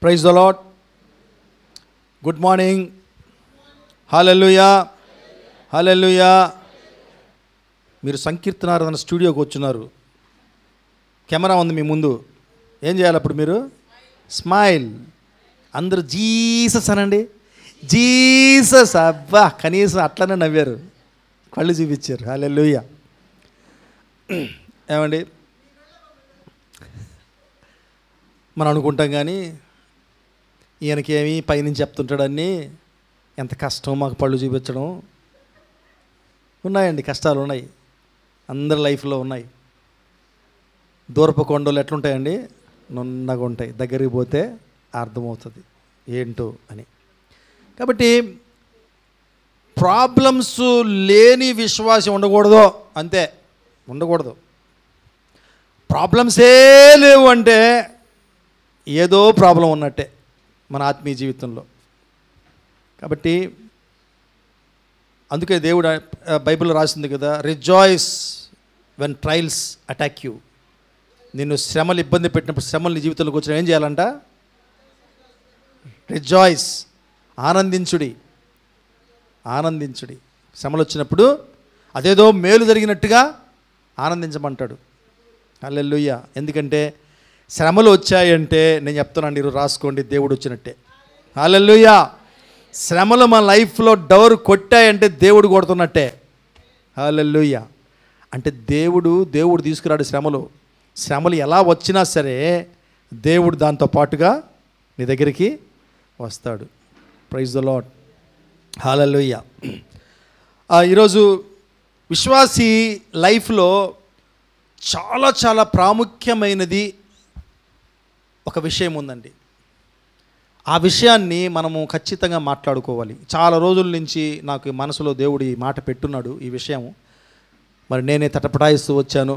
Praise the Lord. Good morning. Hallelujah, hallelujah. మీరు సంకీర్తనారాధన స్టూడియోకి వచ్చున్నారు. కెమెరా ఉంది మీ ముందు. ఏం చేయాలి అప్పుడు? మీరు స్మైల్. అందరూ జీసస్ అనండి. జీసస్. అబ్బా, కనీసం అట్లనే నవ్వారు, కళ్ళు చూపించారు. హల్లెలూయా. ఏమండి, మనం అనుకుంటాం కానీ ఈయనకేమి పైనుంచి చెప్తుంటాడని. ఎంత కష్టం మాకు పళ్ళు చూపించడం. ఉన్నాయండి, కష్టాలు ఉన్నాయి, అందరి లైఫ్లో ఉన్నాయి. దూరపు కొండలు ఎట్లుంటాయండి? నున్నగా ఉంటాయి. దగ్గరికి పోతే అర్థమవుతుంది ఏంటో అని. కాబట్టి ప్రాబ్లమ్స్ లేని విశ్వాసం ఉండకూడదు, అంతే. ఉండకూడదు. ప్రాబ్లమ్సే లేవు అంటే ఏదో ప్రాబ్లం ఉన్నట్టే మన ఆత్మీయ జీవితంలో. కాబట్టి అందుకే దేవుడు బైబిల్లో రాసింది కదా, rejoice when trials attack you. నిన్ను శ్రమలు ఇబ్బంది పెట్టినప్పుడు, శ్రమలు నీ జీవితంలోకి వచ్చిన ఏం చేయాలంట? రిజాయిస్, ఆనందించుడి, ఆనందించుడి. శ్రమలు వచ్చినప్పుడు అదేదో మేలు జరిగినట్టుగా ఆనందించమంటాడు. హల్లెలూయా. ఎందుకంటే శ్రమలు వచ్చాయంటే నేను చెప్తున్నాను, మీరు రాసుకోండి, దేవుడు వచ్చినట్టే. హల్లెలూయా. శ్రమలు మన లైఫ్లో డోర్ కొట్టాయంటే దేవుడు కొడుతున్నట్టే. హల్లెలూయా. అంటే దేవుడు తీసుకురాడు శ్రమలు. శ్రమలు ఎలా వచ్చినా సరే దేవుడు దాంతో పాటుగా నీ దగ్గరికి వస్తాడు. Praise the Lord. హల్లెలూయా. ఈరోజు విశ్వాసి లైఫ్లో చాలా చాలా ప్రాముఖ్యమైనది ఒక విషయం ఉందండి. ఆ విషయాన్ని మనము ఖచ్చితంగా మాట్లాడుకోవాలి. చాలా రోజుల నుంచి నాకు మనసులో దేవుడు ఈ మాట పెట్టున్నాడు, ఈ విషయం. మరి నేనే తటపటాయిస్తూ వచ్చాను.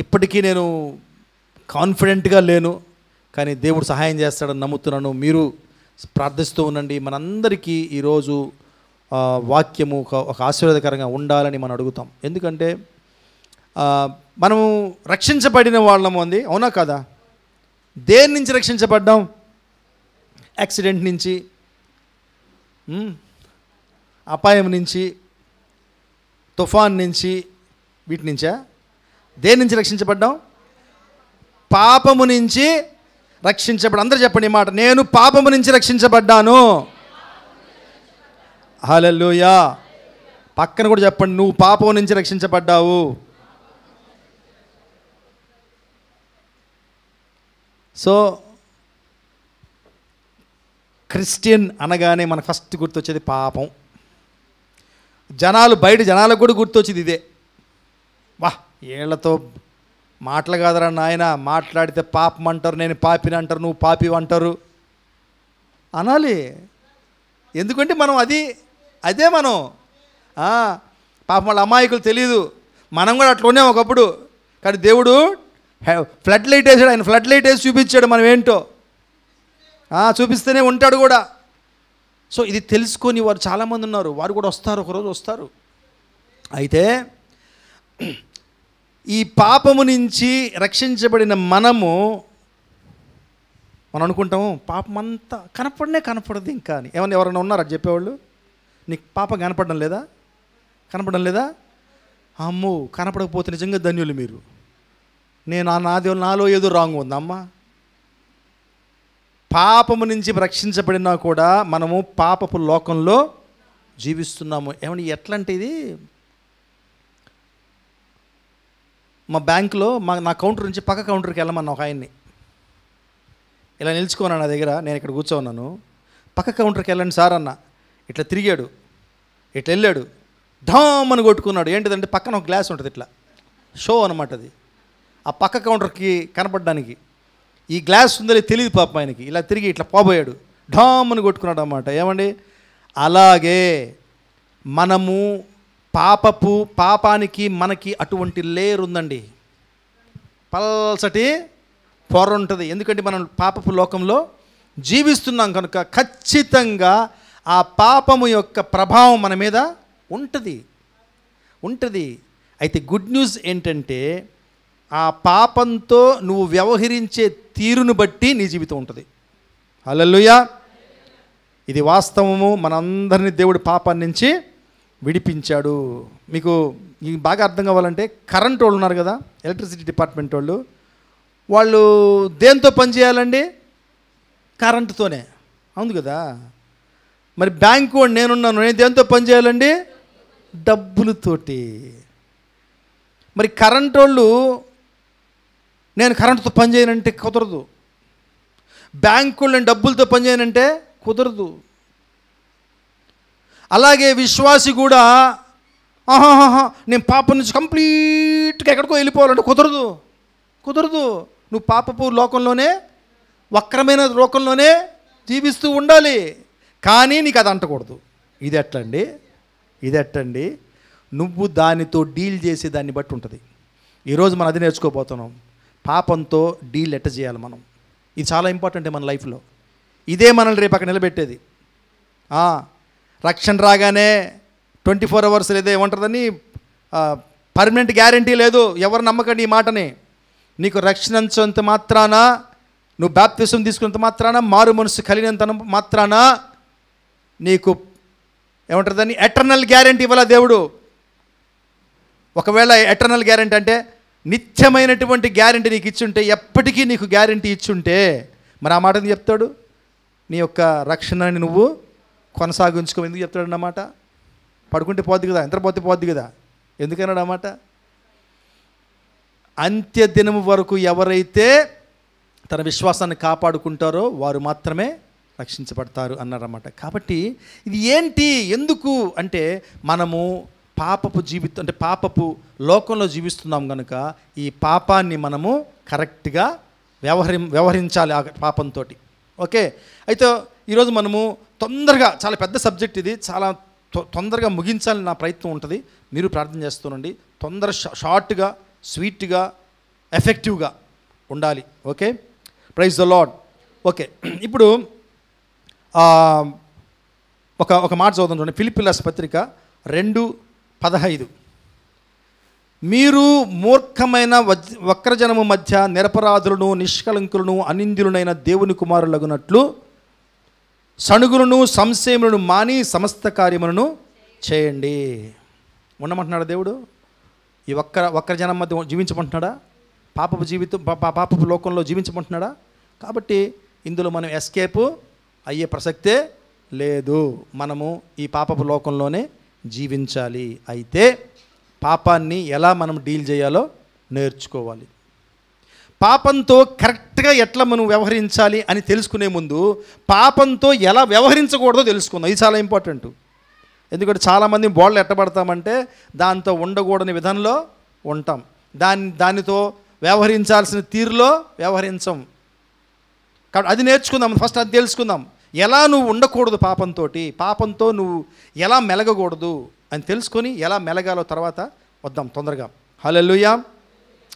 ఇప్పటికీ నేను కాన్ఫిడెంట్గా లేను, కానీ దేవుడు సహాయం చేస్తాడని నమ్ముతున్నాను. మీరు ప్రార్థిస్తూ ఉండండి. మనందరికీ ఈరోజు వాక్యము ఒక ఆశీర్వాదకరంగా ఉండాలని మనం అడుగుతాం. ఎందుకంటే మనము రక్షించబడిన వాళ్ళము అంది, అవునా కదా? దేని నుంచి రక్షించబడ్డాం? యాక్సిడెంట్ నుంచి, అపాయం నుంచి, తుఫాన్ నుంచి, వీటి నుంచా? దేని నుంచి రక్షించబడ్డాం? పాపము నుంచి రక్షించబడ్డా. అందరూ చెప్పండి ఈ మాట, నేను పాపము నుంచి రక్షించబడ్డాను. హల్లెలూయా. పక్కన కూడా చెప్పండి, నువ్వు పాపం నుంచి రక్షించబడ్డావు. సో క్రిస్టియన్ అనగానే మనకు ఫస్ట్ గుర్తొచ్చేది పాపం. బయట జనాలకు కూడా గుర్తొచ్చేది ఇదే. వా, వీళ్ళతో మాటలు కాదరా నాయన, మాట్లాడితే పాపం అంటారు, నేను పాపిని అంటారు, నువ్వు పాపి అంటారు అనాలి. ఎందుకంటే మనం అదే మనం పాపం వాళ్ళ అమాయకులు తెలియదు. మనం కూడా అట్లా ఉన్నాం ఒకప్పుడు. కానీ దేవుడు ఫ్లడ్ లైట్ వేసాడు. ఆయన ఫ్లడ్ లైట్ వేసి చూపించాడు మనం ఏంటో. చూపిస్తూనే ఉంటాడు కూడా. సో ఇది తెలుసుకొని వారు చాలామంది ఉన్నారు. వారు కూడా వస్తారు, ఒకరోజు వస్తారు. అయితే ఈ పాపము నుంచి రక్షించబడిన మనం అనుకుంటాము పాపం అంతా కనపడదు ఇంకా అని. ఏమన్నా ఎవరైనా ఉన్నారా చెప్పేవాళ్ళు? నీకు పాపం కనపడడం లేదా? అమ్మో, కనపడకపోతే నిజంగా ధన్యులు మీరు. నాలో ఏదో రాంగ్ ఉందమ్మా. పాపము నుంచి రక్షించబడినా కూడా మనము పాపపు లోకంలో జీవిస్తున్నాము. ఏమన్నా ఎట్లా అంటే ఇది, మా బ్యాంకులో నా కౌంటర్ నుంచి పక్క కౌంటర్కి వెళ్ళమన్నా ఒక ఆయన్ని. ఇలా నిలుచుకున్నాను నా దగ్గర, నేను ఇక్కడ కూర్చోన్నాను. పక్క కౌంటర్కి వెళ్ళండి సార్ అన్న. ఇట్లా తిరిగాడు, ఇట్లా వెళ్ళాడు, ఢామ్ అని కొట్టుకున్నాడు. ఏంటిదంటే పక్కన ఒక గ్లాస్ ఉంటుంది, ఇట్లా షో అనమాట అది. ఆ పక్క కౌంటర్కి కనపడడానికి ఈ గ్లాస్ ఉందో తెలియదు పాపం ఆయనకి. ఇలా తిరిగి ఇట్లా పోబోయాడు, ఢామ్ అని కొట్టుకున్నాడు అన్నమాట. ఏమండి, అలాగే మనము పాపానికి మనకి అటువంటి లేయర్ ఉందండి, పల్సటి పొర ఉంటుంది. ఎందుకంటే మనం పాపపు లోకంలో జీవిస్తున్నాం కనుక ఖచ్చితంగా ఆ పాపము యొక్క ప్రభావం మన మీద ఉంటుంది. అయితే గుడ్ న్యూస్ ఏంటంటే ఆ పాపంతో నువ్వు వ్యవహరించే తీరును బట్టి నీ జీవితం ఉంటుంది. హల్లెలూయా. ఇది వాస్తవము. మనందరినీ దేవుడు పాపాన్ని నుంచి విడిపించాడు. మీకు బాగా అర్థం కావాలంటే కరెంట్ వాళ్ళు ఉన్నారు కదా, ఎలక్ట్రిసిటీ డిపార్ట్మెంట్ వాళ్ళు దేంతో పనిచేయాలండి? కరెంటుతోనే, అవును కదా. మరి బ్యాంకు వాడు నేను దేంతో పనిచేయాలండి? డబ్బులతోటి. మరి కరెంట్ వాళ్ళు నేను కరెంటుతో పనిచేయనంటే కుదరదు. బ్యాంకు వాళ్ళు నేను డబ్బులతో పనిచేయనంటే కుదరదు. అలాగే విశ్వాసి కూడా నేను పాపం నుంచి కంప్లీట్గా ఎక్కడికో వెళ్ళిపోవాలంటే కుదరదు. నువ్వు పాపపు లోకంలోనే, వక్రమైన లోకంలోనే జీవిస్తూ ఉండాలి. కానీ నీకు అది అంటకూడదు. ఇది ఎట్టండి? నువ్వు దానితో డీల్ చేసే దాన్ని బట్టి ఉంటుంది. ఈరోజు మనం అది నేర్చుకోబోతున్నాం. పాపంతో డీల్ ఎట్ట చేయాలి మనం. ఇది చాలా ఇంపార్టెంట్ మన లైఫ్లో. ఇదే మనల్ని రేపు అక్కడ నిలబెట్టేది. రక్షణ రాగానే 24 hours లేదో ఏమంటుందని పర్మనెంట్ గ్యారంటీ లేదు. ఎవరు నమ్మకండి ఈ మాటని. నీకు రక్షణించేంత మాత్రాన, నువ్వు బాప్తిసం తీసుకున్నంత మాత్రాన, మారు మనసు కలిగినంత మాత్రాన నీకు ఏమంటుందని ఎటర్నల్ గ్యారంటీ ఇవ్వాల దేవుడు. ఒకవేళ ఎటర్నల్ గ్యారంటీ అంటే నిత్యమైనటువంటి గ్యారంటీ నీకు ఇచ్చుంటే, ఎప్పటికీ నీకు గ్యారంటీ ఇచ్చుంటే, మరి ఆ మాటని చెప్తాడు, నీ యొక్క రక్షణని నువ్వు కొనసాగించుకో. ఎందుకు చెప్తాడు అన్నమాట? పడుకుంటే పోద్ది కదా, ఎంతపోతే పోద్ది కదా. ఎందుకన్నాడు అన్నమాట? అంత్య దినము వరకు ఎవరైతే తన విశ్వాసాన్ని కాపాడుకుంటారో వారు మాత్రమే రక్షించబడతారు అన్నారన్నమాట. కాబట్టి ఇది ఏంటి, ఎందుకు అంటే మనము పాపపు జీవితం అంటే పాపపు లోకంలో జీవిస్తున్నాం కనుక ఈ పాపాన్ని మనము కరెక్ట్గా వ్యవహరించాలి ఆ పాపంతో. ఓకే, అయితే ఈరోజు మనము తొందరగా, చాలా పెద్ద సబ్జెక్ట్ ఇది, చాలా తొందరగా ముగించాలని నా ప్రయత్నం ఉంటుంది. మీరు ప్రార్థన చేస్తూనండి. షార్ట్గా, స్వీట్గా, ఎఫెక్టివ్గా ఉండాలి. Okay, praise the lord. Okay, ఇప్పుడు ఒక మాట చదువుతాం చూడండి. ఫిలిప్పీల పత్రిక 2:15. మీరు మూర్ఖమైన వక్రజనము మధ్య నిరపరాధులను, నిష్కలంకులను, అనింద్యులనైన దేవుని కుమారులగునట్లు సణుగులను, సంశయములను మాని సమస్త కార్యములను చేయండి. ఉండమంటున్నాడా దేవుడు? ఈ వక్రజనం మధ్య జీవించమంటున్నాడా? పాపపు జీవితం, పాపపు లోకంలో జీవించమంటున్నాడా? కాబట్టి ఇందులో మనం ఎస్కేప్ అయ్యే ప్రసక్తే లేదు. మనము ఈ పాపపు లోకంలోనే జీవించాలి. అయితే పాపాన్ని ఎలా మనం డీల్ చేయాలో నేర్చుకోవాలి. పాపంతో కరెక్ట్గా ఎట్లా మనం వ్యవహరించాలి అని తెలుసుకునే ముందు పాపంతో ఎలా వ్యవహరించకూడదో తెలుసుకుందాం. ఇది చాలా ఇంపార్టెంట్. ఎందుకంటే చాలామంది బోళ్ళు ఎట్టబడతామంటే దాంతో ఉండకూడని విధంలో ఉంటాం, దానితో వ్యవహరించాల్సిన తీరులో వ్యవహరించం. కాబట్టి అది నేర్చుకుందాం. ఫస్ట్ అది తెలుసుకుందాం. ఎలా నువ్వు ఉండకూడదు, పాపంతో నువ్వు ఎలా మెలగకూడదు అని తెలుసుకొని ఎలా మెలగాలో తర్వాత వద్దాం తొందరగా. హల్లెలూయా.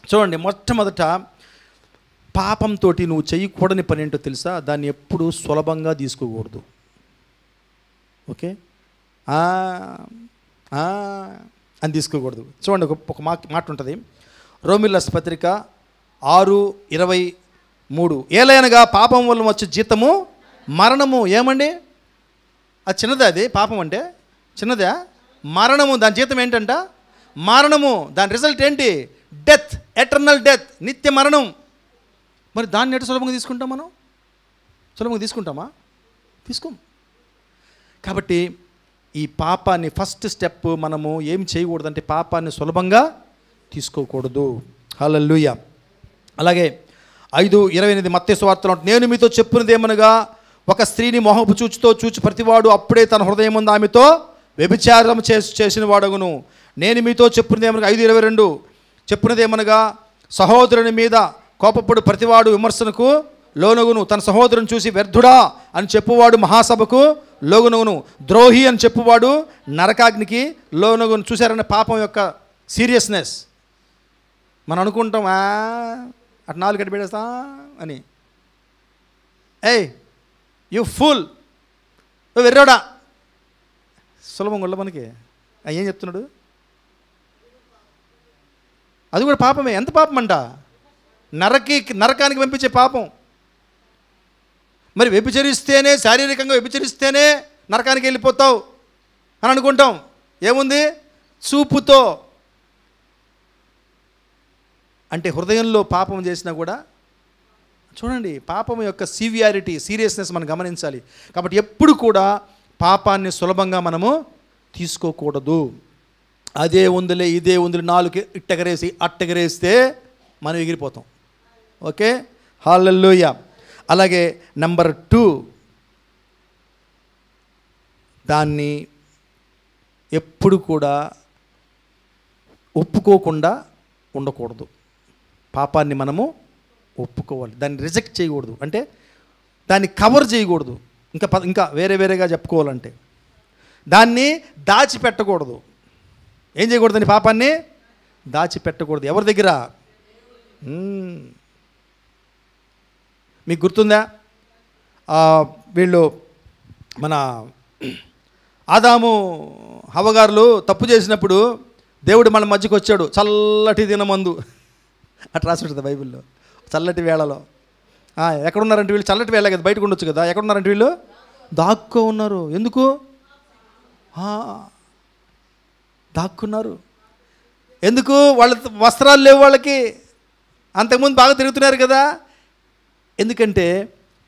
చూడండి, మొట్టమొదట పాపంతో నువ్వు చేయకూడని పని ఏంటో తెలుసా? దాన్ని ఎప్పుడూ సులభంగా తీసుకోకూడదు. ఓకే, అని తీసుకోకూడదు. చూడండి, ఒక మాట ఉంటుంది. రోమీయుల పత్రిక 6:23. ఏలైనగా పాపం వల్ల వచ్చే జీతము మరణము. ఏమండి, అది చిన్నదే. అది పాపం అంటే చిన్నదే. మరణము, దాని జీతం ఏంటంట? మరణము. దాని రిజల్ట్ ఏంటి? డెత్, ఎటర్నల్ డెత్, నిత్య మరణం. మరి దాన్ని ఎటు సులభంగా తీసుకుంటాం? మనం సులభంగా తీసుకుంటామా? తీసుకోం. కాబట్టి ఈ పాపాన్ని ఫస్ట్ స్టెప్ మనము ఏం చేయకూడదంటే పాపాన్ని సులభంగా తీసుకోకూడదు. హల్లెలూయా. అలాగే 5:28 మత్తయి సువార్తలో, నేను మీతో చెప్పున్నదేమనగా ఒక స్త్రీని మోహపు చూచుతో చూచి ప్రతివాడు అప్పుడే తన హృదయం ముందు ఆమెతో వ్యభిచారం చేసిన వాడగును. నేను మీతో చెప్పున్నదేమనగా 5:22 చెప్పున్నదేమనగా సహోదరుని మీద కోపపడు ప్రతివాడు విమర్శనకు లోనగును. తన సహోదరుని చూసి వ్యర్థుడా అని చెప్పువాడు మహాసభకు లోగునగును. ద్రోహి అని చెప్పువాడు నరకాగ్నికి లోనగును. చూసారన్న పాపం యొక్క సీరియస్నెస్. మనం అనుకుంటాం అటు 4 గంటలు పెట్టేస్తా అని. యు ఫుల్, వెర్రోడా. సులభంగా ఉండ మనకి. ఏం చెప్తున్నాడు? అది కూడా పాపమే. ఎంత పాపం అంట? నరకానికి పంపించే పాపం. మరి వ్యభిచరిస్తేనే, శారీరకంగా వ్యభిచరిస్తేనే నరకానికి వెళ్ళిపోతావు అని అనుకుంటాం. ఏముంది? చూపుతో. అంటే హృదయంలో పాపం చేసినా కూడా చూడండి, పాపం యొక్క సీరియస్నెస్ మనం గమనించాలి. కాబట్టి ఎప్పుడు కూడా పాపాన్ని సులభంగా మనము తీసుకోకూడదు. అదే ఉందిలే, ఇదే ఉందిలే, నాలుగు ఇట్టెగరేసి అట్టెగరేస్తే మనం ఎగిరిపోతాం. ఓకే, హల్లెలూయా. అలాగే నెంబర్ 2, దాన్ని ఎప్పుడు కూడా ఒప్పుకోకుండా ఉండకూడదు. పాపాన్ని మనము ఒప్పుకోవాలి, దాన్ని రిజెక్ట్ చేయకూడదు. అంటే దాన్ని కవర్ చేయకూడదు. ఇంకా వేరేగా చెప్పుకోవాలంటే దాన్ని దాచిపెట్టకూడదు. ఏం చేయకూడదని? పాపాన్ని దాచిపెట్టకూడదు. ఎవరి దగ్గర? మీకు గుర్తుందా? వీళ్ళు మన ఆదాము హవ్వగారులు తప్పు చేసినప్పుడు దేవుడు మన మధ్యకు వచ్చాడు చల్లటి దినమందు. అట్లా రాసి ఉంటుంది బైబిల్లో. చల్లటి వేళలో ఎక్కడున్నారంటే వీళ్ళు? చల్లటి వేళ కదా, బయటకు ఉండొచ్చు కదా. ఎక్కడున్నారంటే వీళ్ళు? దాక్కో ఉన్నారు. ఎందుకు దాక్కున్నారు? ఎందుకు? వాళ్ళ వస్త్రాలు లేవు వాళ్ళకి. అంతకుముందు బాగా తిరుగుతున్నారు కదా. ఎందుకంటే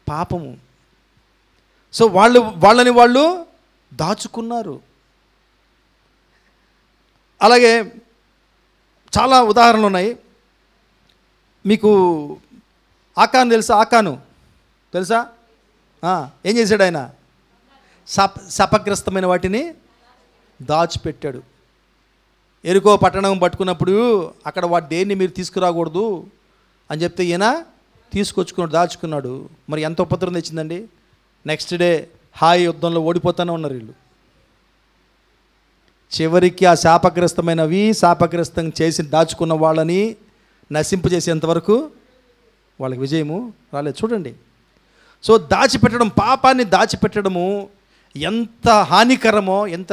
పాపము. సో వాళ్ళని వాళ్ళు దాచుకున్నారు. అలాగే చాలా ఉదాహరణలు ఉన్నాయి. మీకు ఆకాను తెలుసా? ఆకాను తెలుసా? ఏం చేశాడు ఆయన? శాపగ్రస్తమైన వాటిని దాచిపెట్టాడు. ఎరుకో పట్టణం పట్టుకున్నప్పుడు అక్కడ వాడు దేన్ని మీరు తీసుకురాకూడదు అని చెప్తే ఈయన తీసుకొచ్చుకున్నాడు, దాచుకున్నాడు. మరి ఎంత ఉపద్రవం తెచ్చిందండి. నెక్స్ట్ డే హాయి యుద్ధంలో ఓడిపోతూనే ఉన్నారు వీళ్ళు. చివరికి ఆ శాపగ్రస్తం చేసి దాచుకున్న వాళ్ళని నశింపజేసేంతవరకు వాళ్ళకి విజయము రాలేదు. చూడండి. సో దాచిపెట్టడం, పాపాన్ని దాచిపెట్టడము ఎంత హానికరమో, ఎంత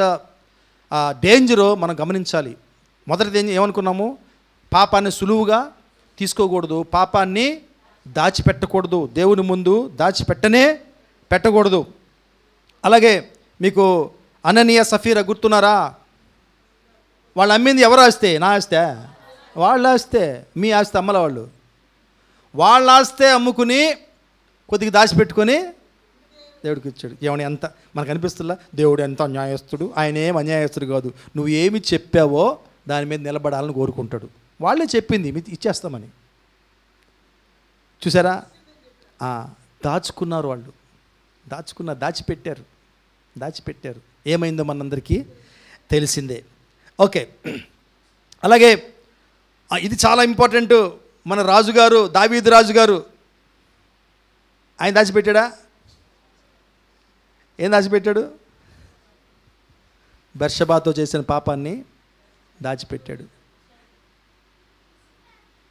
డేంజరో మనం గమనించాలి. మొదటిది ఏమనుకున్నాము? పాపాన్ని సులువుగా తీసుకోకూడదు, పాపాన్ని దాచిపెట్టకూడదు, దేవుని ముందు పెట్టకూడదు. అలాగే మీకు అననీయ సఫీరా గుర్తున్నారా? వాళ్ళు అమ్మింది ఎవరు ఆస్తే? నా ఆస్తే? వాళ్ళ ఆస్తే. మీ ఆస్తే అమ్మల వాళ్ళు. వాళ్ళ ఆస్తే అమ్ముకుని కొద్దిగా దాచిపెట్టుకొని దేవుడికి ఇచ్చాడు. ఏమని ఎంత మనకు అనిపిస్తుందా? దేవుడు ఎంత అన్యాయస్తుడు. ఆయన ఏం అన్యాయస్తుడు కాదు. నువ్వు ఏమి చెప్పావో దాని మీద నిలబడాలని కోరుకుంటాడు. వాళ్ళే చెప్పింది ఇచ్చేస్తామని. చూసారా? దాచుకున్నారు వాళ్ళు. దాచిపెట్టారు. ఏమైందో మనందరికీ తెలిసిందే. ఓకే. అలాగే ఇది చాలా ఇంపార్టెంట్. మన రాజుగారు, దావీదు రాజుగారు, ఆయన దాచిపెట్టాడా? ఏం దాచిపెట్టాడు? బెర్షబాతో చేసిన పాపాన్ని దాచిపెట్టాడు.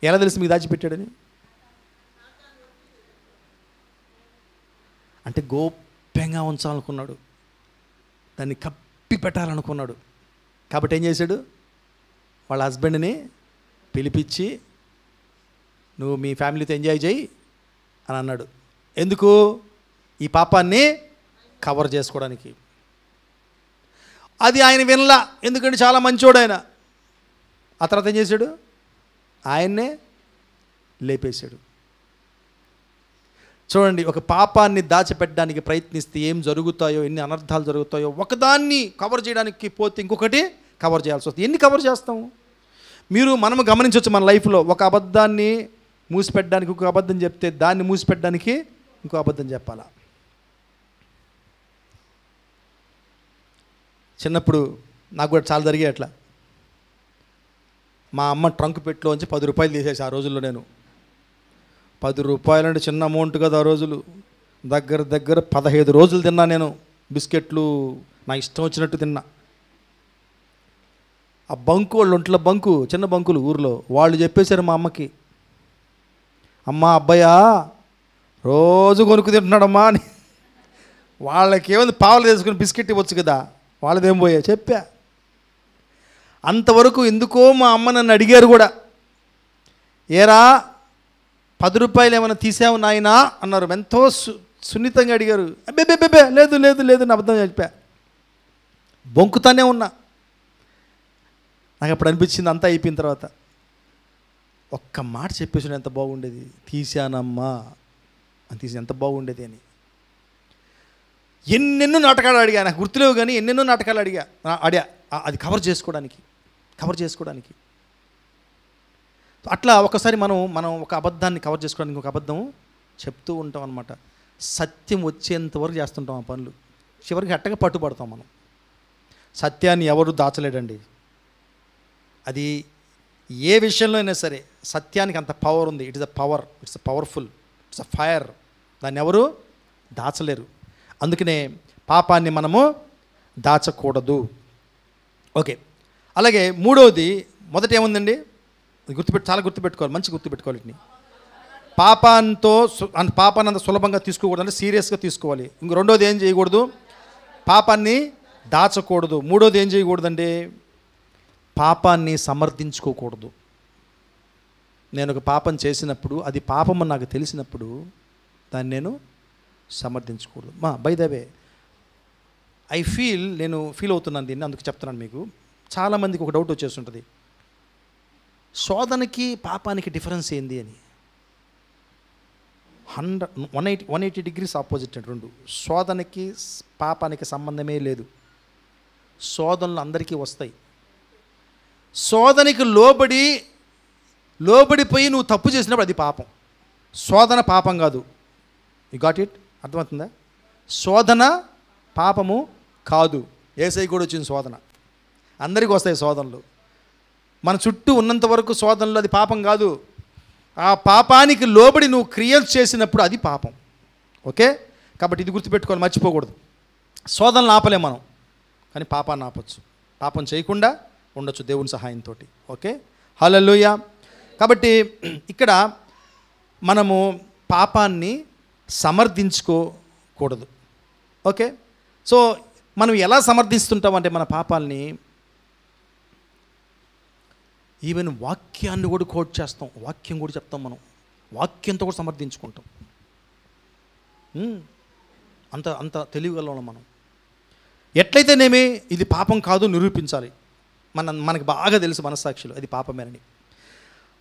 ఎలా తెలుసు మీకు దాచిపెట్టాడని? అంటే గోప్యంగా ఉంచాలనుకున్నాడు, దాన్ని కప్పి పెట్టాలనుకున్నాడు. కాబట్టి ఏం చేశాడు? వాళ్ళ హస్బెండ్ని పిలిపించి నువ్వు మీ ఫ్యామిలీతో ఎంజాయ్ చేయి అని అన్నాడు. ఎందుకు? ఈ పాపాన్ని కవర్ చేసుకోవడానికి. అది ఆయన వినలా, ఎందుకంటే చాలా మంచోడు ఆయన. ఆ తర్వాత ఏం చేశాడు? ఆయన్నే లేపేశాడు. చూడండి, ఒక పాపాన్ని దాచిపెట్టడానికి ప్రయత్నిస్తే ఏం జరుగుతాయో, ఎన్ని అనర్థాలు జరుగుతాయో. ఒకదాన్ని కవర్ చేయడానికి పోతే ఇంకొకటి కవర్ చేయాల్సి వస్తుంది. ఎన్ని కవర్ చేస్తాము? మనము గమనించవచ్చు మన లైఫ్లో. ఒక అబద్ధాన్ని మూసిపెట్టడానికి ఇంకొక అబద్ధం చెప్తే, దాన్ని మూసిపెట్టడానికి ఇంకో అబద్ధం చెప్పాలా? చిన్నప్పుడు నాకు కూడా చాలా జరిగాయి అట్లా. మా అమ్మ ట్రంక్ పెట్టిలోంచి 10 రూపాయలు తీసేసి, ఆ రోజుల్లో నేను 10 రూపాయలు అంటే చిన్న అమౌంట్ కదా ఆ రోజులు. దగ్గర 15 రోజులు తిన్నా నేను బిస్కెట్లు, నా ఇష్టం వచ్చినట్టు తిన్నా. ఆ బంకు వాళ్ళు ఒంట్లో చిన్న బంకులు ఊర్లో వాళ్ళు చెప్పేశారు మా అమ్మకి, అమ్మ అబ్బాయా రోజు కొనుక్కు తింటున్నాడమ్మా అని. వాళ్ళకి ఏముంది, పావులు తీసుకుని బిస్కెట్ ఇవ్వచ్చు కదా, వాళ్ళదేం పోయా చెప్పా. అంతవరకు ఎందుకో మా అమ్మ నన్ను అడిగారు కూడా, ఏరా 10 రూపాయలు ఏమైనా తీసావు నాయనా అన్నారు. ఎంతో సున్నితంగా అడిగారు. అబ్బే లేదు లేదు లేదు అని అబద్ధం చెప్పా. బొంకుతానే ఉన్నా. నాకు అప్పుడు అనిపించింది అంతా అయిపోయిన తర్వాత, ఒక్క మాట చెప్పేసి ఎంత బాగుండేది, తీశానమ్మా అని. తీసి ఎంత బాగుండేది అని. ఎన్నెన్నో నాటకాలు అడిగా, నాకు గుర్తులేవు కానీ ఎన్నెన్నో నాటకాలు అడిగా అది కవర్ చేసుకోవడానికి. అట్లా ఒకసారి మనం ఒక అబద్ధాన్ని కవర్ చేసుకోవడానికి ఒక అబద్ధం చెప్తూ ఉంటాం అనమాట. సత్యం వచ్చేంత వరకు చేస్తుంటాం ఆ పనులు. చివరికి అట్టగా పట్టుబడతాం మనం. సత్యాన్ని ఎవరు దాచలేడండి. అది ఏ విషయంలో అయినా సరే సత్యానికి అంత పవర్ ఉంది. It is a powerful, it's a fire. దాన్ని ఎవరు దాచలేరు. అందుకనే పాపాన్ని మనము దాచకూడదు. ఓకే. అలాగే మూడవది, మొదట ఏముందండి, చాలా గుర్తుపెట్టుకోవాలి, మంచి గుర్తుపెట్టుకోవాలి. వీటిని పాపాన్ని అంత సులభంగా తీసుకోకూడదు, అంటే సీరియస్గా తీసుకోవాలి. ఇంక రెండోది ఏం చేయకూడదు, పాపాన్ని దాచకూడదు. మూడోది ఏం చేయకూడదండి, పాపాన్ని సమర్థించుకోకూడదు. నేను ఒక పాపం చేసినప్పుడు, అది పాపం నాకు తెలిసినప్పుడు దాన్ని నేను సమర్థించకూడదు. బై ద వే నేను ఫీల్ అవుతున్నాను దీన్ని, అందుకు చెప్తున్నాను మీకు. చాలామందికి ఒక డౌట్ వచ్చేస్తుంటుంది, శోధనకి పాపానికి డిఫరెన్స్ ఏంది అని. 180 డిగ్రీస్ ఆపోజిట్ అండి రెండు. శోధనకి పాపానికి సంబంధమే లేదు. శోధనలు అందరికీ వస్తాయి. శోధనకి లోబడిపోయి నువ్వు తప్పు చేసినప్పుడు అది పాపం. శోధన పాపం కాదు. You got it? అర్థమవుతుందా? శోధన పాపము కాదు. యేసయ్య కూడా వచ్చింది శోధన. అందరికీ వస్తాయి శోధనలు. మన చుట్టూ ఉన్నంత వరకు శోధనలు అది పాపం కాదు. ఆ పాపానికి లోబడి నువ్వు క్రియలు చేసినప్పుడు అది పాపం. ఓకే? కాబట్టి ఇది గుర్తుపెట్టుకోవాలి, మర్చిపోకూడదు. శోధనలు ఆపలేం మనం, కానీ పాపాన్ని ఆపచ్చు. పాపం చేయకుండా ఉండొచ్చు దేవుని సహాయంతో. ఓకే, హల్లెలూయా. కాబట్టి ఇక్కడ మనము పాపాన్ని సమర్థించుకోకూడదు. ఓకే, సో మనం ఎలా సమర్థిస్తుంటామంటే మన పాపాలని, ఈవెన్ వాక్యాన్ని కూడా కోట్ చేస్తాం, వాక్యం కూడా చెప్తాం, మనం వాక్యంతో కూడా సమర్థించుకుంటాం. అంత తెలివిగలం మనం. ఎట్లయితేనేమి ఇది పాపం కాదు నిరూపించాలి. మనకి బాగా తెలుసు మనస్సాక్షిలో అది పాపమేనని.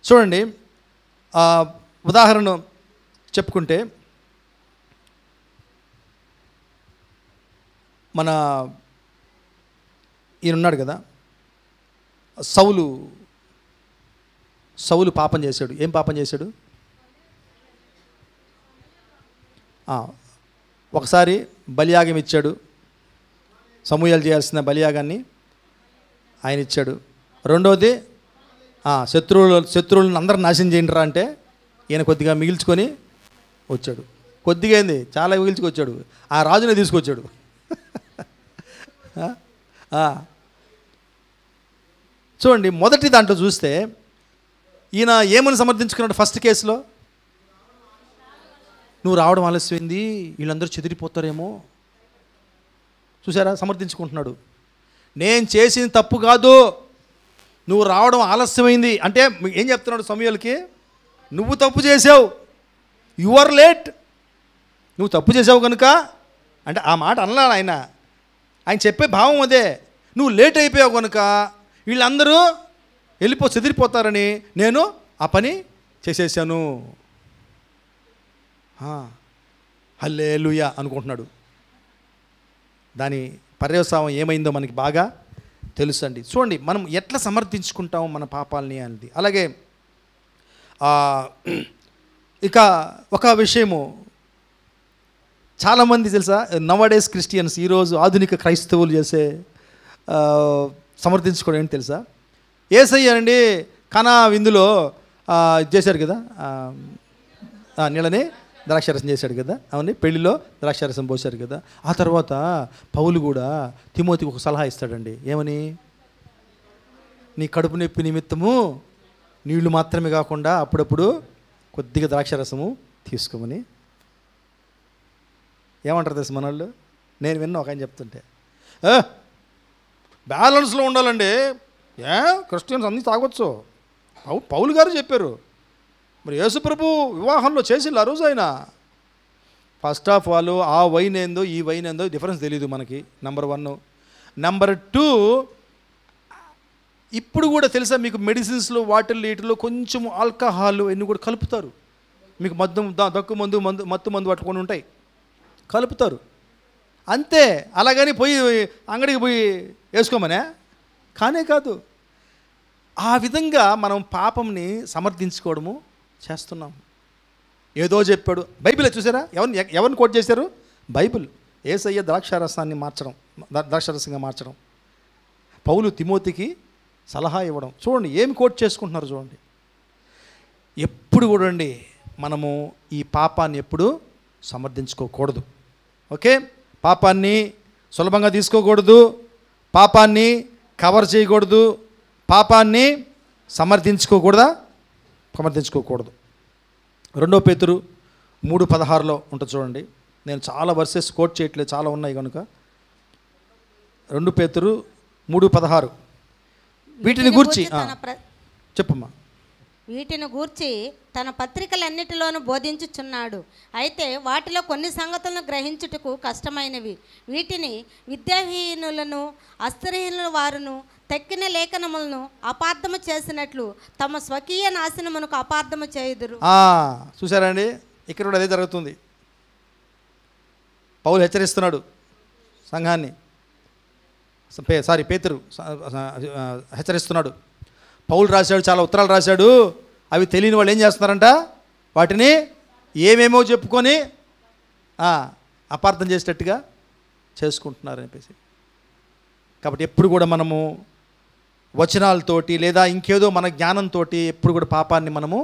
చూడండి, ఉదాహరణ చెప్పుకుంటే, మన ఈయనున్నాడు కదా సౌలు పాపం చేశాడు. ఏం పాపం చేశాడు? ఒకసారి బలియాగం ఇచ్చాడు. సమూయేలు చేయాల్సిన బలియాగాన్ని ఆయన ఇచ్చాడు. రెండోది శత్రువులను అందరూ నాశనం చేయండిరా అంటే ఈయన కొద్దిగా మిగిల్చుకొని వచ్చాడు. కొద్దిగా ఏంది, చాలా మిగిల్చుకొచ్చాడు. ఆ రాజునే తీసుకొచ్చాడు. చూడండి, మొదటి దాంట్లో చూస్తే ఈయన ఏమని సమర్థించుకున్నాడు? ఫస్ట్ కేసులో, నువ్వు రావడం ఆలస్యమైంది, వీళ్ళందరూ చెదిరిపోతారేమో. చూసారా, సమర్థించుకుంటున్నాడు. నేను చేసిన తప్పు కాదు, నువ్వు రావడం ఆలస్యమైంది అంటే ఏం చెప్తున్నాడు సమూయేలుకి? నువ్వు తప్పు చేసావు, యు ఆర్ లేట్. నువ్వు తప్పు చేసావు కనుక అంటే ఆ మాట అనలా ఆయన చెప్పే భావం అదే. నువ్వు లేట్ అయిపోయావు కనుక వీళ్ళందరూ చెదిరిపోతారని నేను ఆ పని చేసేసాను. హల్లెలూయా అనుకుంటున్నాడు. దాని పర్యవసానం ఏమైందో మనకి బాగా తెలుసండి. చూడండి, మనం ఎట్లా సమర్థించుకుంటాము మన పాపాలని అనేది. అలాగే ఇక ఒక విషయము, చాలామంది తెలుసా, నవడేస్ క్రిస్టియన్స్, ఈరోజు ఆధునిక క్రైస్తవులు చేసే సమర్థించుకోవడం ఏంటి తెలుసా? యేసయ్య అండి కానా విందులో చేశాడు కదా, నీళ్ళని ద్రాక్షారసం చేశాడు కదా, అవన్నీ పెళ్లిలో ద్రాక్షారసం పోశారు కదా. ఆ తర్వాత పౌలు కూడా తిమోతికి ఒక సలహా ఇస్తాడండి. ఏమని? నీ కడుపు నొప్పి నిమిత్తము నీళ్లు మాత్రమే కాకుండా అప్పుడప్పుడు కొద్దిగా ద్రాక్షారసము తీసుకోమని. ఏమంటారు తెలుసు మన వాళ్ళు? నేను విన్నా ఒక ఆయన చెప్తుంటే, బ్యాలెన్స్లో ఉండాలండి, క్రిస్టియన్స్ అన్నీ తాగొచ్చు, పౌలు గారు చెప్పారు, మరి యేసుప్రభు వివాహంలో చేసిండు ఆ రోజు ఆయన. ఫస్ట్ ఆఫ్ ఆల్ ఆ వైన్ ఏందో ఈ వైన్ ఏందో డిఫరెన్స్ తెలియదు మనకి, నెంబర్ 1. నెంబర్ 2, ఇప్పుడు కూడా తెలుసా మీకు మెడిసిన్స్లో వీటిలో కొంచెం ఆల్కహాల్ ఇవన్నీ కూడా కలుపుతారు. మీకు దక్కు మందు మత్తు మందు పట్టుకొని ఉంటాయి, కలుపుతారు అంతే. అలాగని పోయి అంగడికి పోయి వేసుకోమనే కానే కాదు. ఆ విధంగా మనం పాపంని సమర్థించుకోవడము చేస్తున్నాం. ఏదో చెప్పాడు, బైబిలే చూసారా, ఎవరిని కోట్ చేశారు? బైబిల్. యేసయ్య ద్రాక్షారసంగా మార్చడం, పౌలు తిమోతికి సలహా ఇవ్వడం. చూడండి ఏమి కోట్ చేసుకుంటున్నారు చూడండి. ఎప్పుడు కూడా అండి మనము ఈ పాపాన్ని ఎప్పుడు సమర్థించుకోకూడదు. ఓకే, పాపాన్ని సులభంగా తీసుకోకూడదు, పాపాన్ని కవర్ చేయకూడదు, పాపాన్ని సమర్థించుకోకూడదు. 2 పేతురు 3:16 ఉంటుంది చూడండి. నేను చాలా వర్సెస్ కోట్ చేయట్లేదు, చాలా ఉన్నాయి కనుక. 2 పేతురు 3:16 వీటిని గూర్చి చెప్పమ్మా. వీటిని గూర్చి తన పత్రికలన్నిటిలోనూ బోధించుచున్నాడు. అయితే వాటిలో కొన్ని సంగతులను గ్రహించుటకు కష్టమైనవి. వీటిని విద్యాహీనులను అస్త్రహీనుల వారును తక్కిన లేఖనములను అపార్థము చేసినట్లు తమ స్వకీయ నాశనమునకు అపార్థము చేయుదురు. చూసారండి, ఇక్కడ కూడా అదే జరుగుతుంది. పౌలు హెచ్చరిస్తున్నాడు సంఘాన్ని, పేతురు హెచ్చరిస్తున్నాడు. పౌలు రాశాడు, చాలా ఉత్తరాలు రాశాడు. అవి తెలియని వాళ్ళు ఏం చేస్తున్నారంట, వాటిని ఏమేమో చెప్పుకొని అపార్థం చేసేటట్టుగా చేసుకుంటున్నారని చెప్పేసి. కాబట్టి ఎప్పుడు కూడా మనము వచనాలతోటి లేదా ఇంకేదో మన జ్ఞానంతో ఎప్పుడు కూడా పాపాన్ని మనము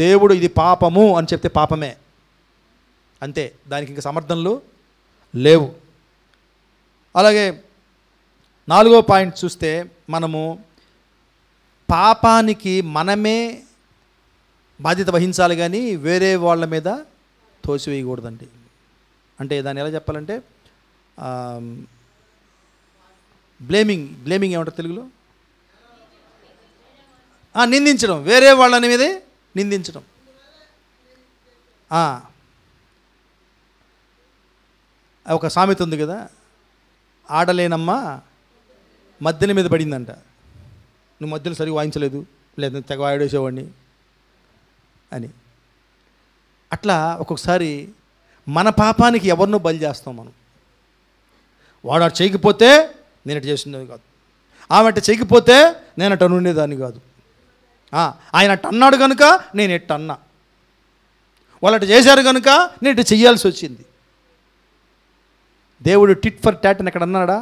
దేవుడు ఇది పాపము అని చెప్తే పాపమే అంతే, దానికి ఇంకా సమర్థనలు లేవు. అలాగే 4వ పాయింట్ చూస్తే మనము పాపానికి మనమే బాధ్యత వహించాలి కానీ వేరే వాళ్ళ మీద తోసివేయకూడదండి. అంటే దాన్ని ఎలా చెప్పాలంటే బ్లేమింగ్ ఏమంటారు తెలుగులో? నిందించడం, వేరే వాళ్ళని మీదే నిందించడం. ఒక సామెత ఉంది కదా, ఆడలేనమ్మ మధ్యన మీద పడిందంట. నువ్వు మధ్యలో సరిగా వాయించలేదు, లేదా తెగ వాడేసేవాడిని అని. అట్లా ఒక్కొక్కసారి మన పాపానికి ఎవరినో బలి చేస్తాం మనం. వాడు అటు చేయకపోతే నేను అటు చేసిందని కాదు, ఆమె అట్ట చేయకపోతే నేను అట్ట ఉండేదాన్ని కాదు, ఆయన అట్ట అన్నాడు కనుక నేను ఎట్ట అన్నా, వాళ్ళు అట్ట చేశారు కనుక నేను ఇటు చెయ్యాల్సి వచ్చింది. దేవుడు టిట్ ఫర్ టాట్ అని ఎక్కడ అన్నాడా?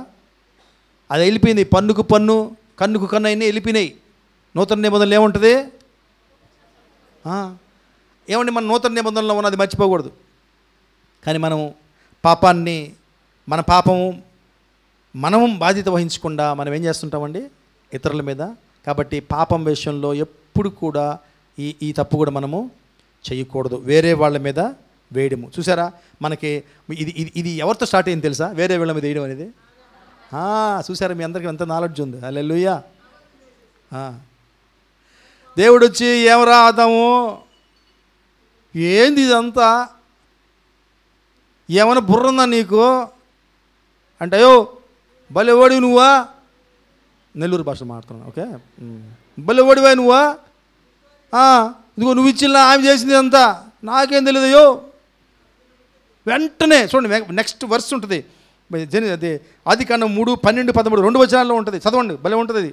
అది వెళ్ళిపోయింది. పన్నుకు పన్ను, కన్నుకు కన్ను అయినా వెళ్ళిపోయినాయి. నూతన నిబంధనలు ఏముంటుంది? ఏమండి, మన నూతన నిబంధనలో ఉన్నది మర్చిపోకూడదు. కానీ మనం పాపాన్ని, మన పాపము మనము బాధ్యత వహించకుండా మనం ఏం చేస్తుంటామండి ఇతరుల మీద. కాబట్టి పాపం విషయంలో ఎప్పుడు కూడా ఈ తప్పు కూడా మనము చేయకూడదు, వేరే వాళ్ళ మీద వేయడము. చూసారా, మనకి ఇది ఎవరితో స్టార్ట్ అయింది తెలుసా? వేరే వాళ్ళ మీద వేయడం అనేది. చూసారా, మీ అందరికీ ఎంత నాలెడ్జ్ ఉంది. హల్లెలూయా. దేవుడు వచ్చి ఏమరా ఆదాము, ఏంది ఇదంతా, ఏమైనా బుర్ర ఉందా నీకు అంటే, అయ్యో భలే ఓడివి నువ్వా, నెల్లూరు భాష మాట్లాడుతున్నాను. ఓకే, భలే ఓడివా నువ్వా, ఇదిగో నువ్వు ఇచ్చిన ఆమె చేసింది అంతా నాకేం తెలియదు. అయ్యో వెంటనే చూడండి, నెక్స్ట్ వర్స్ ఉంటుంది. అది ఆదికాండం 3:12-13 2 వచనాల్లో ఉంటుంది. చదవండి, భలే ఉంటుంది అది.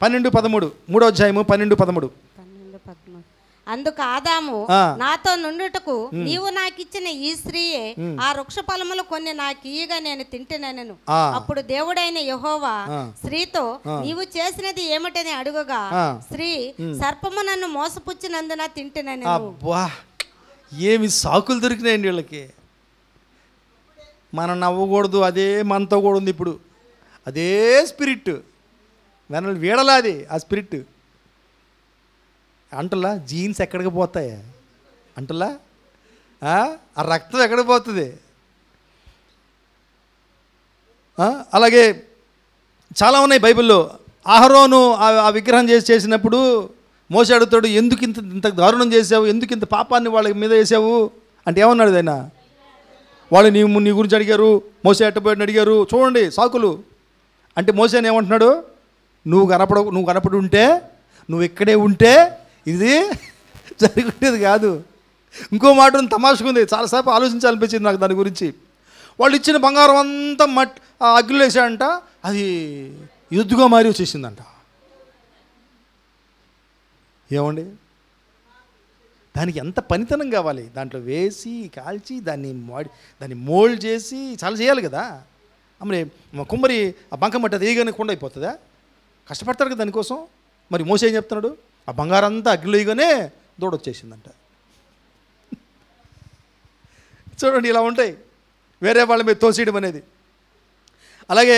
12-13 3వ అధ్యాయము 12-13. అందుకు ఆదాము, నాతో నుండుటకు నీవు నాకిచ్చిన ఈ స్త్రీయే ఆ వృక్ష ఫలములు కొన్ని నాకు ఇయ్యగా నేను తింటున్నాను. అప్పుడు దేవుడైన యెహోవా స్త్రీతో, నీవు చేసినది ఏమిటని అడుగగా, స్త్రీ, సర్పము నన్ను మోసపుచ్చినందున తింటున్నాను. ఏమి సాకులు దొరికినాయండి వీళ్ళకి. మనం నవ్వకూడదు, అదే మనతో కూడా ఉంది ఇప్పుడు. అదే స్పిరిట్ వెనల్ వీడలాది. ఆ స్పిరిట్ అంటలా జీన్స్ ఎక్కడికి పోతాయి అంటలా, ఆ రక్తం ఎక్కడికి పోతుంది. అలాగే చాలా ఉన్నాయి బైబిల్లో. అహరోను ఆ విగ్రహం చేసినప్పుడు మోసే అడుగుతాడు, ఎందుకు ఇంత ఇంత దారుణం చేసావు, ఎందుకు ఇంత పాపాన్ని వాళ్ళ మీద వేసావు అంటే ఏమన్నాడు ఆయన? వాళ్ళు నీ గురించి అడిగారు, మోసే ఎట్టబోయాడని అడిగారు. చూడండి సాకులు. అంటే మోసే అని ఏమంటున్నాడు? నువ్వు కనపడి ఉంటే, నువ్వు ఇక్కడే ఉంటే ఇది జరుగుండేది కాదు. ఇంకో మాట తమాషకుంది, చాలాసేపు ఆలోచించాలనిపించింది నాకు దాని గురించి. వాళ్ళు ఇచ్చిన బంగారం అంతా అగ్గిలో వేసాడంట, అది ఎద్దుగా మారి వచ్చేసిందంట. ఏమండి, దానికి ఎంత పనితనం కావాలి, దాంట్లో వేసి కాల్చి దాన్ని మోల్డ్ చేసి చాలా చేయాలి కదా. మరి కుమ్మరి ఆ బంకమట్టి అది వేయగానే కొండ అయిపోతుందా? కష్టపడతారు కదా దానికోసం. మరి మోసే ఏం చెప్తున్నాడు? ఆ బంగారం అంతా అగ్గిలో వేయగానే దూడొచ్చేసిందంట. చూడండి, ఇలా ఉంటాయి వేరే వాళ్ళ మీద తోసేయడం అనేది. అలాగే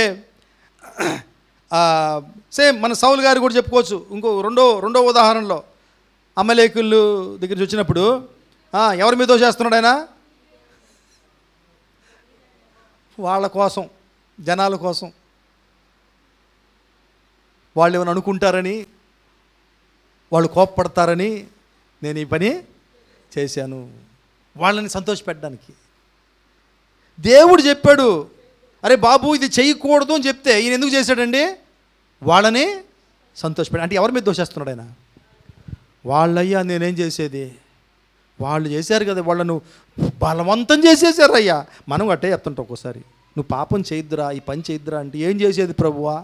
సేమ్ మన సౌలు గారు కూడా చెప్పుకోవచ్చు. ఇంకో రెండో ఉదాహరణలో అమలేకులు దగ్గర వచ్చినప్పుడు ఎవరి మీద తోసేస్తున్నాడు ఆయన? వాళ్ళ కోసం, జనాల కోసం. వాళ్ళు ఏమైనా అనుకుంటారని, వాళ్ళు కోపపడతారని నేను ఈ పని చేశాను, వాళ్ళని సంతోషపెట్టడానికి. దేవుడు చెప్పాడు, అరే బాబు ఇది చేయకూడదు అని చెప్తే ఈయన ఎందుకు చేశాడండి? వాళ్ళని సంతోషపెట్ట. అంటే ఎవరి మీద దోషేస్తున్నాడు ఆయన? వాళ్ళయ్యా నేనేం చేసేది, వాళ్ళు చేశారు కదా, వాళ్ళను బలవంతం చేసేసారు అయ్యా. మనం అట్టే చెప్తుంటాం ఒక్కోసారి, నువ్వు పాపం చేయొద్దురా, ఈ పని చేయొద్దురా అంటే, ఏం చేసేది ప్రభువా,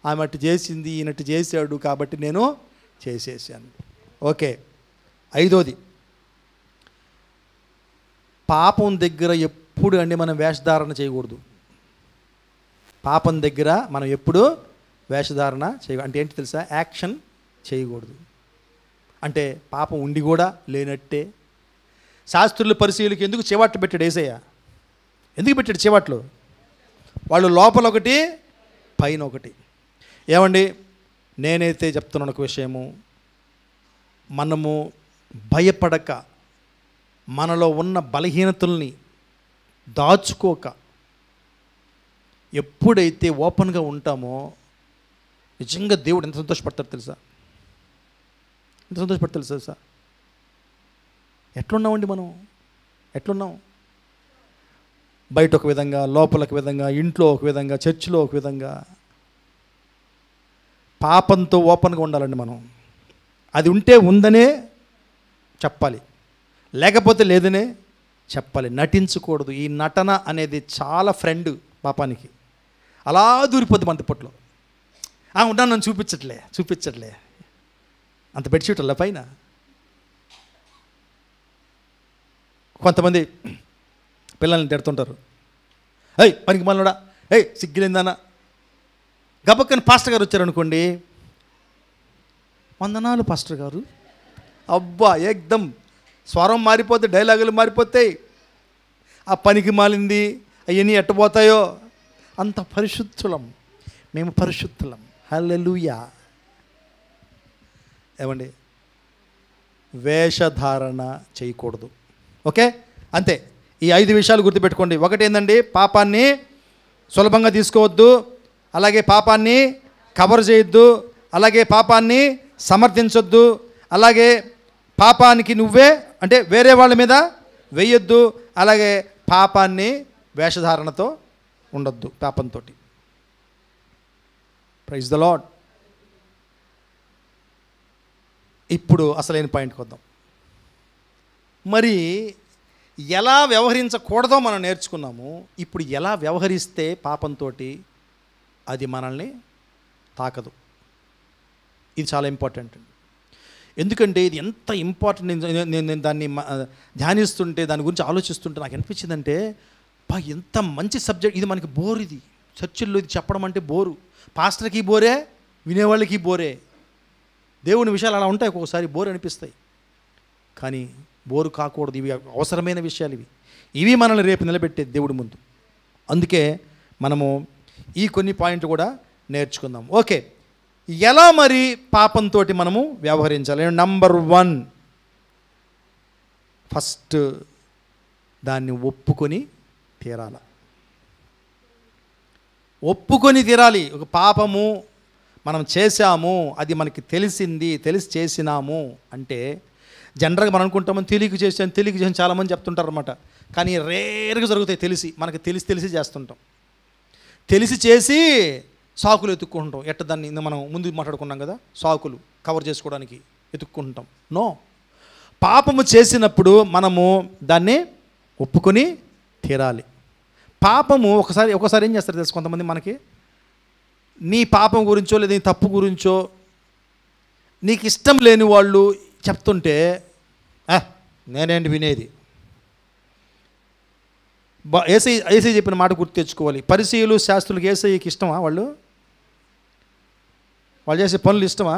ఆమె అట్టు చేసింది, ఈయనట్టు చేశాడు కాబట్టి నేను చేసేసాను. ఓకే, 5వది, పాపం దగ్గర ఎప్పుడు అండి మనం వేషధారణ చేయకూడదు. పాపం దగ్గర మనం ఎప్పుడు వేషధారణ చేయకూడదు. అంటే ఏంటి తెలుసా? యాక్షన్ చేయకూడదు. అంటే పాపం ఉండి కూడా లేనట్టే. శాస్త్రుల పరిశీలికి ఎందుకు చేవాట్లు పెట్టాడు యేసయ్య? ఎందుకు పెట్టాడు చేవాట్లు? వాళ్ళు లోపల ఒకటి పైన ఒకటి. ఏమండి, నేనైతే చెప్తున్నాను ఒక విషయము, మనము భయపడక మనలో ఉన్న బలహీనతల్ని దాచుకోక ఎప్పుడైతే ఓపెన్గా ఉంటామో నిజంగా దేవుడు ఎంత సంతోషపడతాడు తెలుసా? ఎంత సంతోషపడతాడు తెలుసా? ఎట్లున్నామండి మనం? ఎట్లున్నాం? బయట ఒక విధంగా, లోపల ఒక విధంగా, ఇంట్లో ఒక విధంగా, చర్చిలో ఒక విధంగా. పాపంతో ఓపెన్గా ఉండాలండి మనం. అది ఉంటే ఉందనే చెప్పాలి, లేకపోతే లేదనే చెప్పాలి. నటించకూడదు. ఈ నటన అనేది చాలా ఫ్రెండ్ పాపానికి. అలా దూరిపోద్ది మన తిప్పట్లో. ఉంటాను, నన్ను చూపించట్లే అంత బెడ్షీట్ అలా పైన. కొంతమంది పిల్లల్ని తిడుతుంటారు, ఏయ్ పనికి మనోడా, ఏయ్ సిగ్గులేందానా. గబక్కని పాస్టర్ గారు వచ్చారనుకోండి, వందనాలు పాస్టర్ గారు, అబ్బా ఏకదం స్వరం మారిపోతే, డైలాగులు మారిపోతాయి. ఆ పనికి మాలింది అవన్నీ ఎట్టబోతాయో. అంత పరిశుద్ధులం మేము, పరిశుద్ధులం. హల్లెలూయా. ఏమండి, వేషధారణ చేయకూడదు. ఓకే, అంతే. ఈ 5 విషయాలు గుర్తుపెట్టుకోండి. ఒకటి ఏంటండి, పాపాన్ని సులభంగా తీసుకోవద్దు, అలాగే పాపాన్ని కవర్ చేయొద్దు, అలాగే పాపాన్ని సమర్థించొద్దు, అలాగే పాపానికి నువ్వే అంటే వేరే వాళ్ళ మీద వేయొద్దు, అలాగే పాపాన్ని వేషధారణతో ఉండొద్దు, పాపంతో. Praise the Lord. ఇప్పుడు అసలైన పాయింట్కి వద్దాం. మరి ఎలా వ్యవహరించకూడదో మనం నేర్చుకున్నాము. ఇప్పుడు ఎలా వ్యవహరిస్తే పాపంతో అది మనల్ని తాకదు, ఇది చాలా ఇంపార్టెంట్ అండి. ఎందుకంటే ఇది ఎంత ఇంపార్టెంట్. నేను దాన్ని ధ్యానిస్తుంటే, దాని గురించి ఆలోచిస్తుంటే నాకు అనిపించిందంటే, ఎంత మంచి సబ్జెక్ట్ ఇది. మనకి బోర్, ఇది చర్చిల్లో ఇది చెప్పడం అంటే బోరు, పాస్టర్కి బోరే, వినేవాళ్ళకి బోరే. దేవుని విషయాలు అలా ఉంటాయి, ఒక్కొక్కసారి బోర్ అనిపిస్తాయి. కానీ బోరు కాకూడదు, ఇవి అవసరమైన విషయాలు. ఇవి మనల్ని రేపు నిలబెట్టేది దేవుడి ముందు. అందుకే మనము ఈ కొన్ని పాయింట్లు కూడా నేర్చుకుందాం. ఓకే, ఎలా మరి పాపంతో మనము వ్యవహరించాలి? నంబర్ 1, ఫస్ట్ దాన్ని ఒప్పుకొని తీరాలి. ఒప్పుకొని తీరాలి. ఒక పాపము మనం చేశాము, అది మనకి తెలిసింది, తెలిసి చేసినాము అంటే జనరల్గా మనం అనుకుంటామని తెలియక చేసాను చాలామంది చెప్తుంటారు అనమాట. కానీ రేరుగా జరుగుతాయి. మనకి తెలిసి చేస్తుంటాం. తెలిసి చేసి సాకులు ఎత్తుక్కుంటాం. దాన్ని మనం ముందు మాట్లాడుకున్నాం కదా, సాకులు కవర్ చేసుకోవడానికి ఎత్తుక్కుంటాం. నో, పాపము చేసినప్పుడు మనము దాన్ని ఒప్పుకొని తీరాలి. పాపము ఒకసారి ఏం చేస్తారు తెలుసు, కొంతమంది మనకి నీ పాపం గురించో లేదా నీ తప్పు గురించో నీకు ఇష్టం లేని వాళ్ళు చెప్తుంటే నేనేంటి వినేది. ఏసై చెప్పిన మాట గుర్తు తెచ్చుకోవాలి. పరిసయ్యులు శాస్త్రులకు ఏసైకి ఇష్టమా? వాళ్ళు చేసే పనులు ఇష్టమా?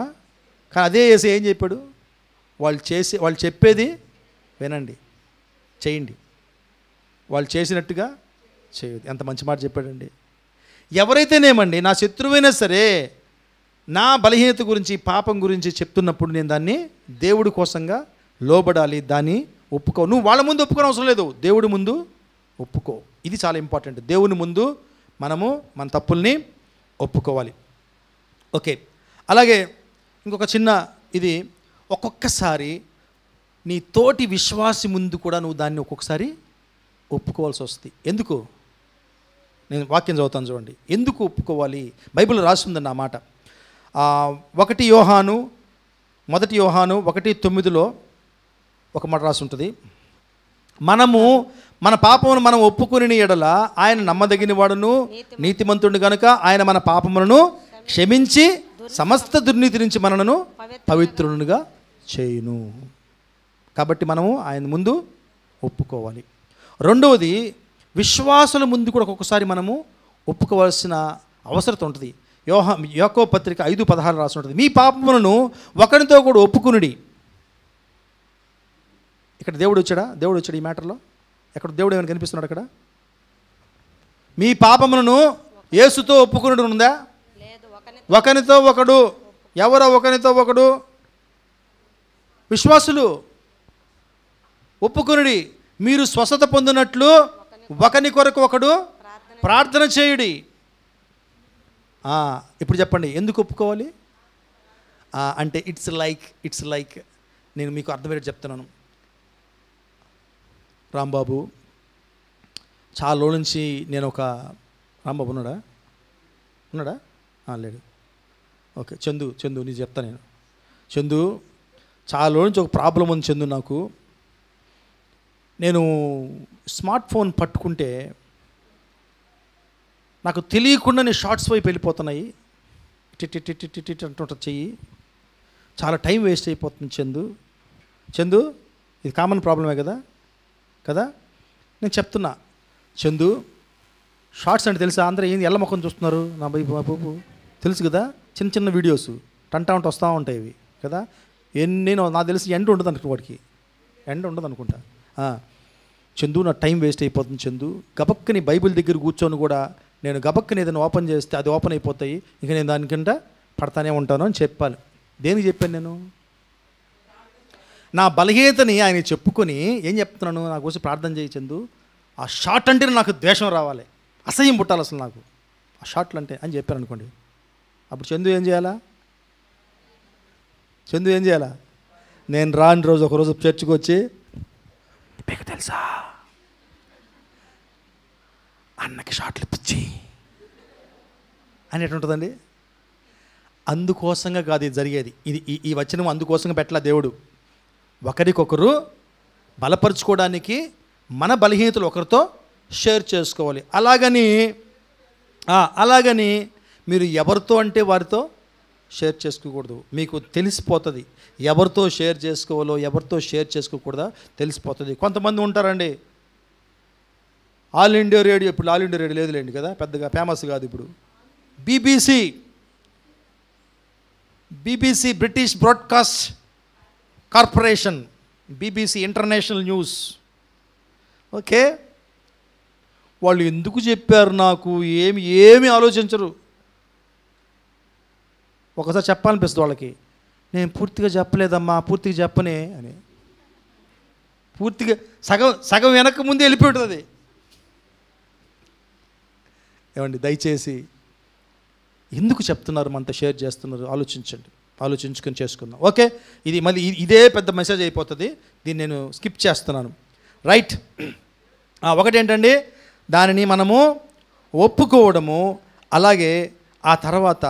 కానీ అదే ఏసై ఏం చెప్పాడు, వాళ్ళు చెప్పేది వినండి, చేయండి, వాళ్ళు చేసినట్టుగా చేయదు. ఎంత మంచి మాట చెప్పాడండి. ఎవరైతేనేమండి నా శత్రువైనా సరే నా బలహీనత గురించి, పాపం గురించి చెప్తున్నప్పుడు నేను దాన్ని దేవుడి కోసంగా లోబడాలి, దాన్ని ఒప్పుకో. నువ్వు వాళ్ళ ముందు ఒప్పుకోని అవసరం లేదు, దేవుడి ముందు ఒప్పుకో. ఇది చాలా ఇంపార్టెంట్. దేవుని ముందు మనము మన తప్పుల్ని ఒప్పుకోవాలి. ఓకే, అలాగే ఇంకొక చిన్న ఇది, ఒక్కొక్కసారి నీ తోటి విశ్వాసి ముందు కూడా నువ్వు దాన్ని ఒక్కొక్కసారి ఒప్పుకోవాల్సి వస్తుంది. ఎందుకు? నేను వాక్యం చదువుతాను చూడండి. ఎందుకు ఒప్పుకోవాలి? బైబిల్ రాస్తుందండి ఆ మాట. 1 యోహాను 1:9 ఒక మాట రాసి ఉంటుంది. మనము మన పాపమును మనం ఒప్పుకుని ఎడల ఆయన నమ్మదగిన వాడును నీతిమంతుడు గనుక ఆయన మన పాపములను క్షమించి సమస్త దుర్నీతి నుంచి మనను పవిత్రునిగా చేయును. కాబట్టి మనము ఆయన ముందు ఒప్పుకోవాలి. రెండవది, విశ్వాసుల ముందు కూడా ఒక్కొక్కసారి మనము ఒప్పుకోవాల్సిన అవసరం ఉంటుంది. యాకోబు పత్రిక 5:16 రాసి ఉంటుంది. మీ పాపములను ఒకరితో కూడా ఒప్పుకునుడి. ఇక్కడ దేవుడు వచ్చాడు ఈ మ్యాటర్లో. ఎక్కడ దేవుడు ఏమైనా కనిపిస్తున్నాడు అక్కడ? మీ పాపములను యేసుతో ఒప్పుకునుడు ఉందా? ఒకరితో ఒకడు. ఎవరో ఒకరితో ఒకడు? విశ్వాసులు. ఒప్పుకునుడి, మీరు స్వస్థత పొందినట్లు ఒకని కొరకు ఒకడు ప్రార్థన చేయుడి. ఇప్పుడు చెప్పండి, ఎందుకు ఒప్పుకోవాలి అంటే ఇట్స్ లైక్ నేను మీకు అర్థమయ్యేది చెప్తున్నాను. రాంబాబు చాలా రోజుల నుంచి నేను ఒక రాంబాబు ఉన్నాడా లేడు. ఓకే, చందు నీకు చెప్తా నేను. చందు, చాలా రోజుల నుంచి ఒక ప్రాబ్లం ఉంది చందు నాకు. నేను స్మార్ట్ ఫోన్ పట్టుకుంటే నాకు తెలియకుండా నేను షార్ట్స్ వైపు వెళ్ళిపోతున్నాయి. టిట్ అంటుంటుంది చెయ్యి. చాలా టైం వేస్ట్ అయిపోతుంది చందు. ఇది కామన్ ప్రాబ్లమే కదా. నేను చెప్తున్నా చందు, షార్ట్స్ అంటే తెలుసా? అందరూ ఏంది ఎల్ల ముఖం చూస్తున్నారు నా బాబు, తెలుసు కదా. చిన్న వీడియోస్ టంటా వస్తూ ఉంటాయి ఇవి కదా. నేను నాకు తెలిసి ఎండ ఉండదు అనుకుంటా, వాడికి ఎండ ఉండదు అనుకుంటా. చందు, నా టైం వేస్ట్ అయిపోతుంది చందు. గబక్కని బైబిల్ దగ్గర కూర్చొని కూడా నేను గబక్కని ఏదైనా ఓపెన్ చేస్తే అది ఓపెన్ అయిపోతాయి, ఇంకా నేను దానికంటే పడతానే ఉంటాను అని చెప్పాలి. దేనికి చెప్పాను నేను? నా బలహీనతని ఆయన చెప్పుకొని ఏం చెప్తున్నాను, నా కోసం ప్రార్థన చేయి చందు. ఆ షార్ట్ అంటే నాకు ద్వేషం రావాలి, అసహ్యం పుట్టాలి అసలు నాకు ఆ షార్ట్లు అంటే అని చెప్పాను అనుకోండి. అప్పుడు చందు ఏం చేయాలా? నేను రాని రోజు ఒకరోజు చర్చికి వచ్చి, మీకు తెలుసా అన్నకి షార్ట్లు పిచ్చి అని ఎట్లుంటుందండి? అందుకోసంగా కాదు ఇది జరిగేది. ఇది ఈ వచనం అందుకోసంగా పెట్టలా దేవుడు. ఒకరికొకరు బలపరుచుకోవడానికి మన బలహీనతలు ఒకరితో షేర్ చేసుకోవాలి. అలాగని మీరు ఎవరితో అంటే వారితో షేర్ చేసుకోకూడదు. మీకు తెలిసిపోతుంది ఎవరితో షేర్ చేసుకోవాలో ఎవరితో షేర్ చేసుకోకూడదో తెలిసిపోతుంది. కొంతమంది ఉంటారండి, ఆల్ ఇండియా రేడియో, ఇప్పుడు ఆల్ ఇండియా రేడియో లేదులేండి కదా, పెద్దగా ఫేమస్ కాదు ఇప్పుడు. BBC British broadcast corporation, BBC international news. Okay, వాళ్ళు ఎందుకు చెప్పారు నాకు ఏమి ఆలోచించరు. ఒకసారి చెప్పాలనిపిస్తుంది వాళ్ళకి, నేను పూర్తిగా చెప్పలేదమ్మా, పూర్తిగా చెప్పనే అని. పూర్తిగా సగం వెనక్కి ముందే వెళ్ళిపోయి ఉంటుంది. ఏమండి, దయచేసి ఎందుకు చెప్తున్నారు, మనతో షేర్ చేస్తున్నారు? ఆలోచించండి, ఆలోచించుకొని చేసుకుందాం. ఓకే, ఇది మళ్ళీ ఇదే పెద్ద మెసేజ్ అయిపోతుంది, దీన్ని నేను స్కిప్ చేస్తున్నాను. రైట్, ఒకటేంటండి, దానిని మనము ఒప్పుకోవడము, అలాగే ఆ తర్వాత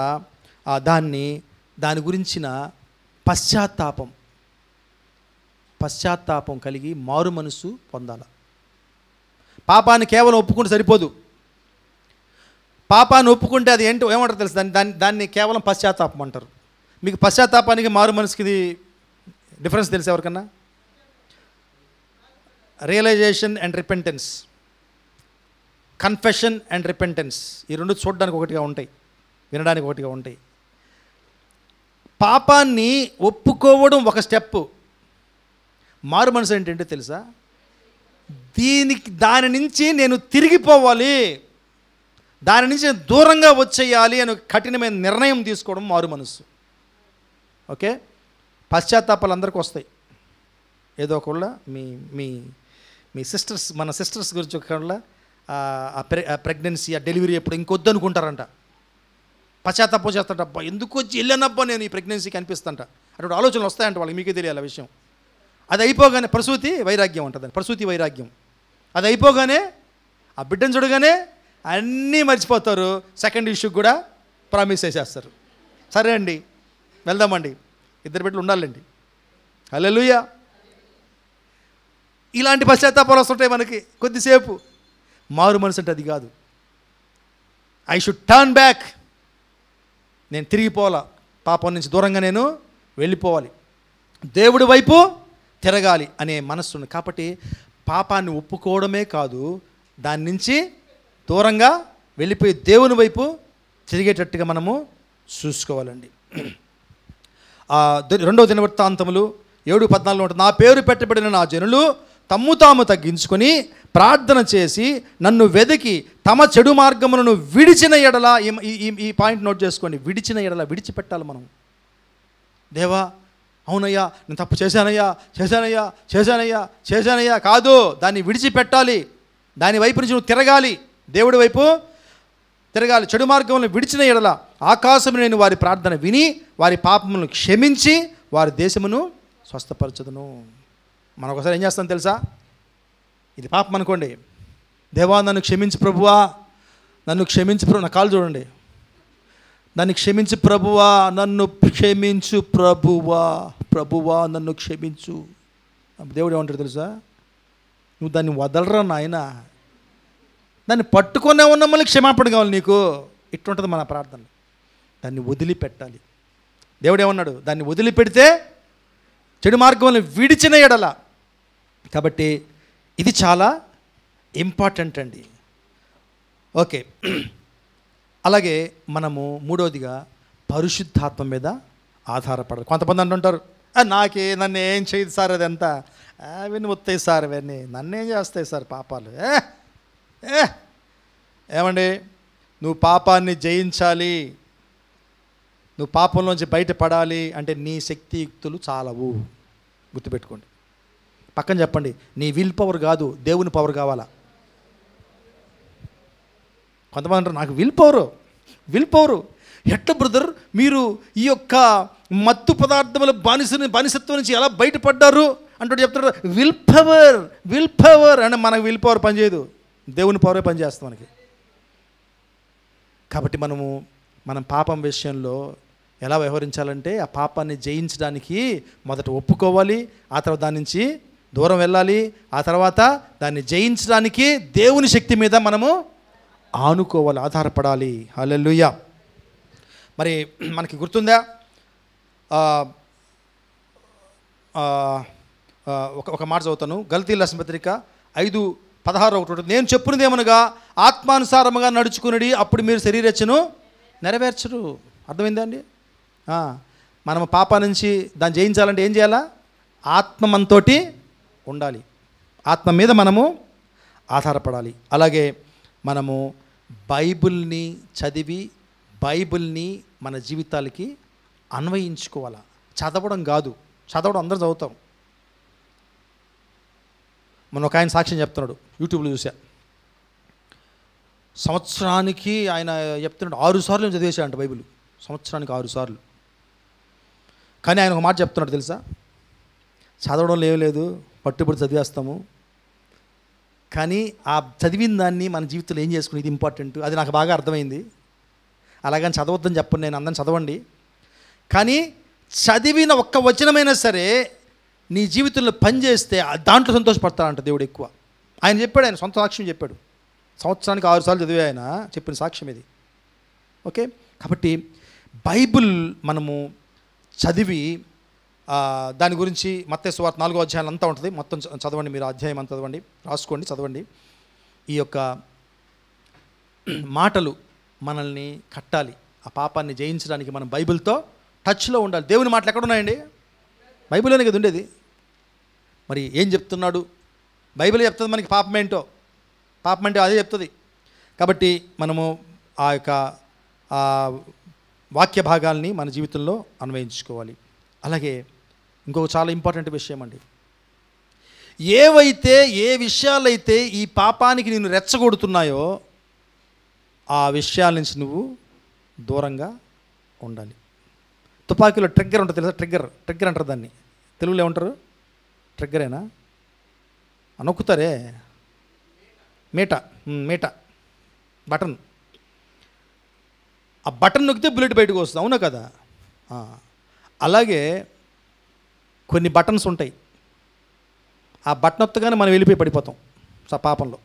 దాని గురించిన పశ్చాత్తాపం కలిగి మారు మనసు పొందాలి. పాపాన్ని కేవలం ఒప్పుకుంటే సరిపోదు. పాపాన్ని ఒప్పుకుంటే అది ఏమంటారు తెలుసు, దాన్ని కేవలం పశ్చాత్తాపం అంటారు. మీకు పశ్చాత్తాపానికి మారు మనసుకి ఇది డిఫరెన్స్ తెలుసు ఎవరికన్నా? Realisation and repentance, confession and repentance, ఈ రెండు చూడడానికి ఒకటిగా ఉంటాయి, వినడానికి ఒకటిగా ఉంటాయి. పాపాన్ని ఒప్పుకోవడం ఒక స్టెప్. మారు మనసు ఏంటంటే తెలుసా, దాని నుంచి నేను తిరిగిపోవాలి, దాని నుంచి దూరంగా వచ్చేయాలి అని కఠినమైన నిర్ణయం తీసుకోవడం మారు మనసు. ఓకే, పశ్చాత్తాపాలు అందరికీ వస్తాయి. ఏదో ఒకళ్ళ మీ సిస్టర్స్, మన సిస్టర్స్ గురించి ఒకళ్ళ ప్రెగ్నెన్సీ, ఆ డెలివరీ ఎప్పుడు ఇంకొద్దు అనుకుంటారంట, పశ్చాత్తాపం చేస్తాంట, అబ్బా ఎందుకు వచ్చి వెళ్ళానబ్బా నేను ఈ ప్రెగ్నెన్సీకి అనిపిస్తాంట, అటువంటి ఆలోచనలు వస్తాయంట వాళ్ళకి. మీకే తెలియాలి ఆ విషయం. అది అయిపోగానే ప్రసూతి వైరాగ్యం ఉంటుందని, ప్రసూతి వైరాగ్యం. అది అయిపోగానే ఆ బిడ్డను చూడగానే అన్నీ మర్చిపోతారు, సెకండ్ ఇష్యూకి కూడా ప్రామిస్ చేసేస్తారు. సరే అండి వెళ్దామండి, ఇద్దరు బిడ్డలు ఉండాలండి, హల్లెలూయా. ఇలాంటి పశ్చాత్తాపాలు వస్తుంటాయి మనకి కొద్దిసేపు. మారు మనసు అంటే అది కాదు. ఐ షుడ్ టర్న్ బ్యాక్, నేను తిరిగిపోవాలా, పాపం నుంచి దూరంగా నేను వెళ్ళిపోవాలి, దేవుడి వైపు తిరగాలి అనే మనస్సు ఉంది. కాబట్టి పాపాన్ని ఒప్పుకోవడమే కాదు, దాని నుంచి దూరంగా వెళ్ళిపోయి దేవుని వైపు తిరిగేటట్టుగా మనము చూసుకోవాలండి. 2వ దినవృత్తాంతములు 7:14 ఉంటుంది, నా పేరు పెట్టబడిన నా జనులు తమ్ము తాము తగ్గించుకొని ప్రార్థన చేసి నన్ను వెదికి తమ చెడు మార్గములను విడిచిన ఎడల, ఈ పాయింట్ నోట్ చేసుకోండి, విడిచిన ఎడల, విడిచిపెట్టాలి మనం. దేవా అవునయ్యా నేను తప్పు చేశానయ్యా కాదు, దాన్ని విడిచిపెట్టాలి, దాని వైపు నుంచి నువ్వు తిరగాలి, దేవుడి వైపు తిరగాలి. చెడు మార్గములను విడిచిన ఎడల ఆకాశము నేను వారి ప్రార్థన విని వారి పాపములను క్షమించి వారి దేశమును స్వస్థపరచుదును. మనం ఒకసారి ఏం చేస్తాం తెలుసా, ఇది పాపం అనుకోండి, దేవా నన్ను క్షమించు ప్రభువా, నన్ను క్షమించు ప్రభు, నా కాలు చూడండి, నన్ను క్షమించు ప్రభువా, నన్ను క్షమించు ప్రభువా, ప్రభువా నన్ను క్షమించు. దేవుడు ఏమంటాడు తెలుసా, నువ్వు దాన్ని వదలరా నాయన, దాన్ని పట్టుకునే ఉన్న మళ్ళీ క్షమాపణ కావాలి నీకు. ఇట్లుంటుంది మన ప్రార్థన. దాన్ని వదిలిపెట్టాలి. దేవుడు ఏమన్నాడు, దాన్ని వదిలిపెడితే చెడు మార్గంలో విడిచిన ఎడల. కాబట్టి ఇది చాలా ఇంపార్టెంట్ అండి. ఓకే, అలాగే మనము మూడవదిగా పరిశుద్ధాత్మ మీద ఆధారపడాలి. కొంతమంది అంటుంటారు, నన్ను ఏం చేయదు సార్, అదంతా అవన్నీ వస్తాయి సార్, అవన్నీ నన్నేం చేస్తాయి సార్ పాపాలు. ఏమండి, నువ్వు పాపాన్ని జయించాలి, నువ్వు పాపంలోంచి బయటపడాలి అంటే నీ శక్తియుక్తులు చాలవు. గుర్తుపెట్టుకోండి. పక్కన చెప్పండి, నీ విల్ పవర్ కాదు, దేవుని పవర్ కావాలా. కొంతమంది అంటారు నాకు విల్ పవరు ఎట్లా బ్రదర్, మీరు ఈ యొక్క మత్తు పదార్థముల బానిసత్వం నుంచి ఎలా బయటపడ్డారు అంటూ చెప్తున్నారు. విల్ పవర్ అంటే మనకు విల్ పవర్ పనిచేయదు, దేవుని పవరే పనిచేస్తాం మనకి. కాబట్టి మనం పాపం విషయంలో ఎలా వ్యవహరించాలంటే, ఆ పాపాన్ని జయించడానికి మొదట ఒప్పుకోవాలి, ఆ తర్వాత దాని నుంచి దూరం వెళ్ళాలి, ఆ తర్వాత దాన్ని జయించడానికి దేవుని శక్తి మీద మనము ఆనుకోవాలి, ఆధారపడాలి. హల్లెలూయా. మరి మనకి గుర్తుందా, ఒక మాట చదువుతాను, గలతీయుల రాసిన పత్రిక 5:16 నేను చెప్పున్నది ఏమనగా ఆత్మానుసారముగా నడుచుకుని అప్పుడు మీరు శరీరేచ్ఛను నెరవేర్చరు. అర్థమైందా అండి? మనము పాప నుంచి దాన్ని జయించాలంటే ఏం చేయాలా? ఆత్మ మనతోటి ఉండాలి, ఆత్మ మీద మనము ఆధారపడాలి. అలాగే మనము బైబిల్ని చదివి బైబిల్ని మన జీవితాలకి అన్వయించుకోవాలా. చదవడం కాదు, చదవడం అందరూ చదువుతాం. మన ఒక ఆయన సాక్ష్యం చెప్తున్నాడు, యూట్యూబ్లో చూసా. సంవత్సరానికి ఆయన చెప్తున్నాడు 6 సార్లు నేను చదివేశాడంట బైబిల్, సంవత్సరానికి 6 సార్లు. కానీ ఆయన ఒక మాట చెప్తున్నాడు తెలుసా, చదవడం లేదు, పట్టుబడి చదివేస్తాము, కానీ ఆ చదివిన దాన్ని మన జీవితంలో ఏం చేసుకుని ఇది ఇంపార్టెంట్. అది నాకు బాగా అర్థమైంది. అలాగని చదవద్దని చెప్పండి, నేను అందరిని చదవండి, కానీ చదివిన ఒక్క వచనమైనా సరే నీ జీవితంలో పనిచేస్తే దాంట్లో సంతోషపడతాడంట దేవుడు ఎక్కువ. ఆయన చెప్పాడు, ఆయన సొంత సాక్ష్యం చెప్పాడు, సంవత్సరానికి 6 సార్లు చదివే ఆయన చెప్పిన సాక్ష్యం ఇది. ఓకే, కాబట్టి బైబిల్ మనము చదివి దాని గురించి మత్తయి సువార్త 4వ అధ్యాయం అంతా ఉంటుంది, మొత్తం చదవండి, మీరు అధ్యాయం అంతా చదవండి, రాసుకోండి, చదవండి. ఈ యొక్క మాటలు మనల్ని కట్టాలి, ఆ పాపాన్ని జయించడానికి మనం బైబిల్తో టచ్లో ఉండాలి. దేవుని మాటలు ఎక్కడ ఉన్నాయండి? బైబిల్లోనే కదా ఉండేది. మరి ఏం చెప్తున్నాడు? బైబిల్ చెప్తుంది మనకి పాపం ఏంటో, పాపం అంటే అదే చెప్తుంది. కాబట్టి మనము ఆ యొక్క వాక్య భాగాల్ని మన జీవితంలో అన్వయించుకోవాలి. అలాగే ఇంకొక చాలా ఇంపార్టెంట్ విషయం అండి, ఏ విషయాలైతే ఈ పాపానికి నిన్ను రెచ్చగొడుతున్నాయో ఆ విషయాల నుంచి నువ్వు దూరంగా ఉండాలి. తుపాకీలో ట్రిగ్గర్ ఉంటుంది తెలుసా? ట్రిగ్గర్ అంటారు దాన్ని, తెలుగులో ఏమంటారు? ట్రిగ్గరేనా? నొక్కుతారే, మీట బటన్. ఆ బటన్ నొక్కితే బుల్లెట్ బయటకు వస్తుంది, అవునా కదా? అలాగే కొన్ని బటన్స్ ఉంటాయి, ఆ బటన్ ఒత్తగానే మనం వెళ్ళిపోయి పడిపోతాం పాపంలో.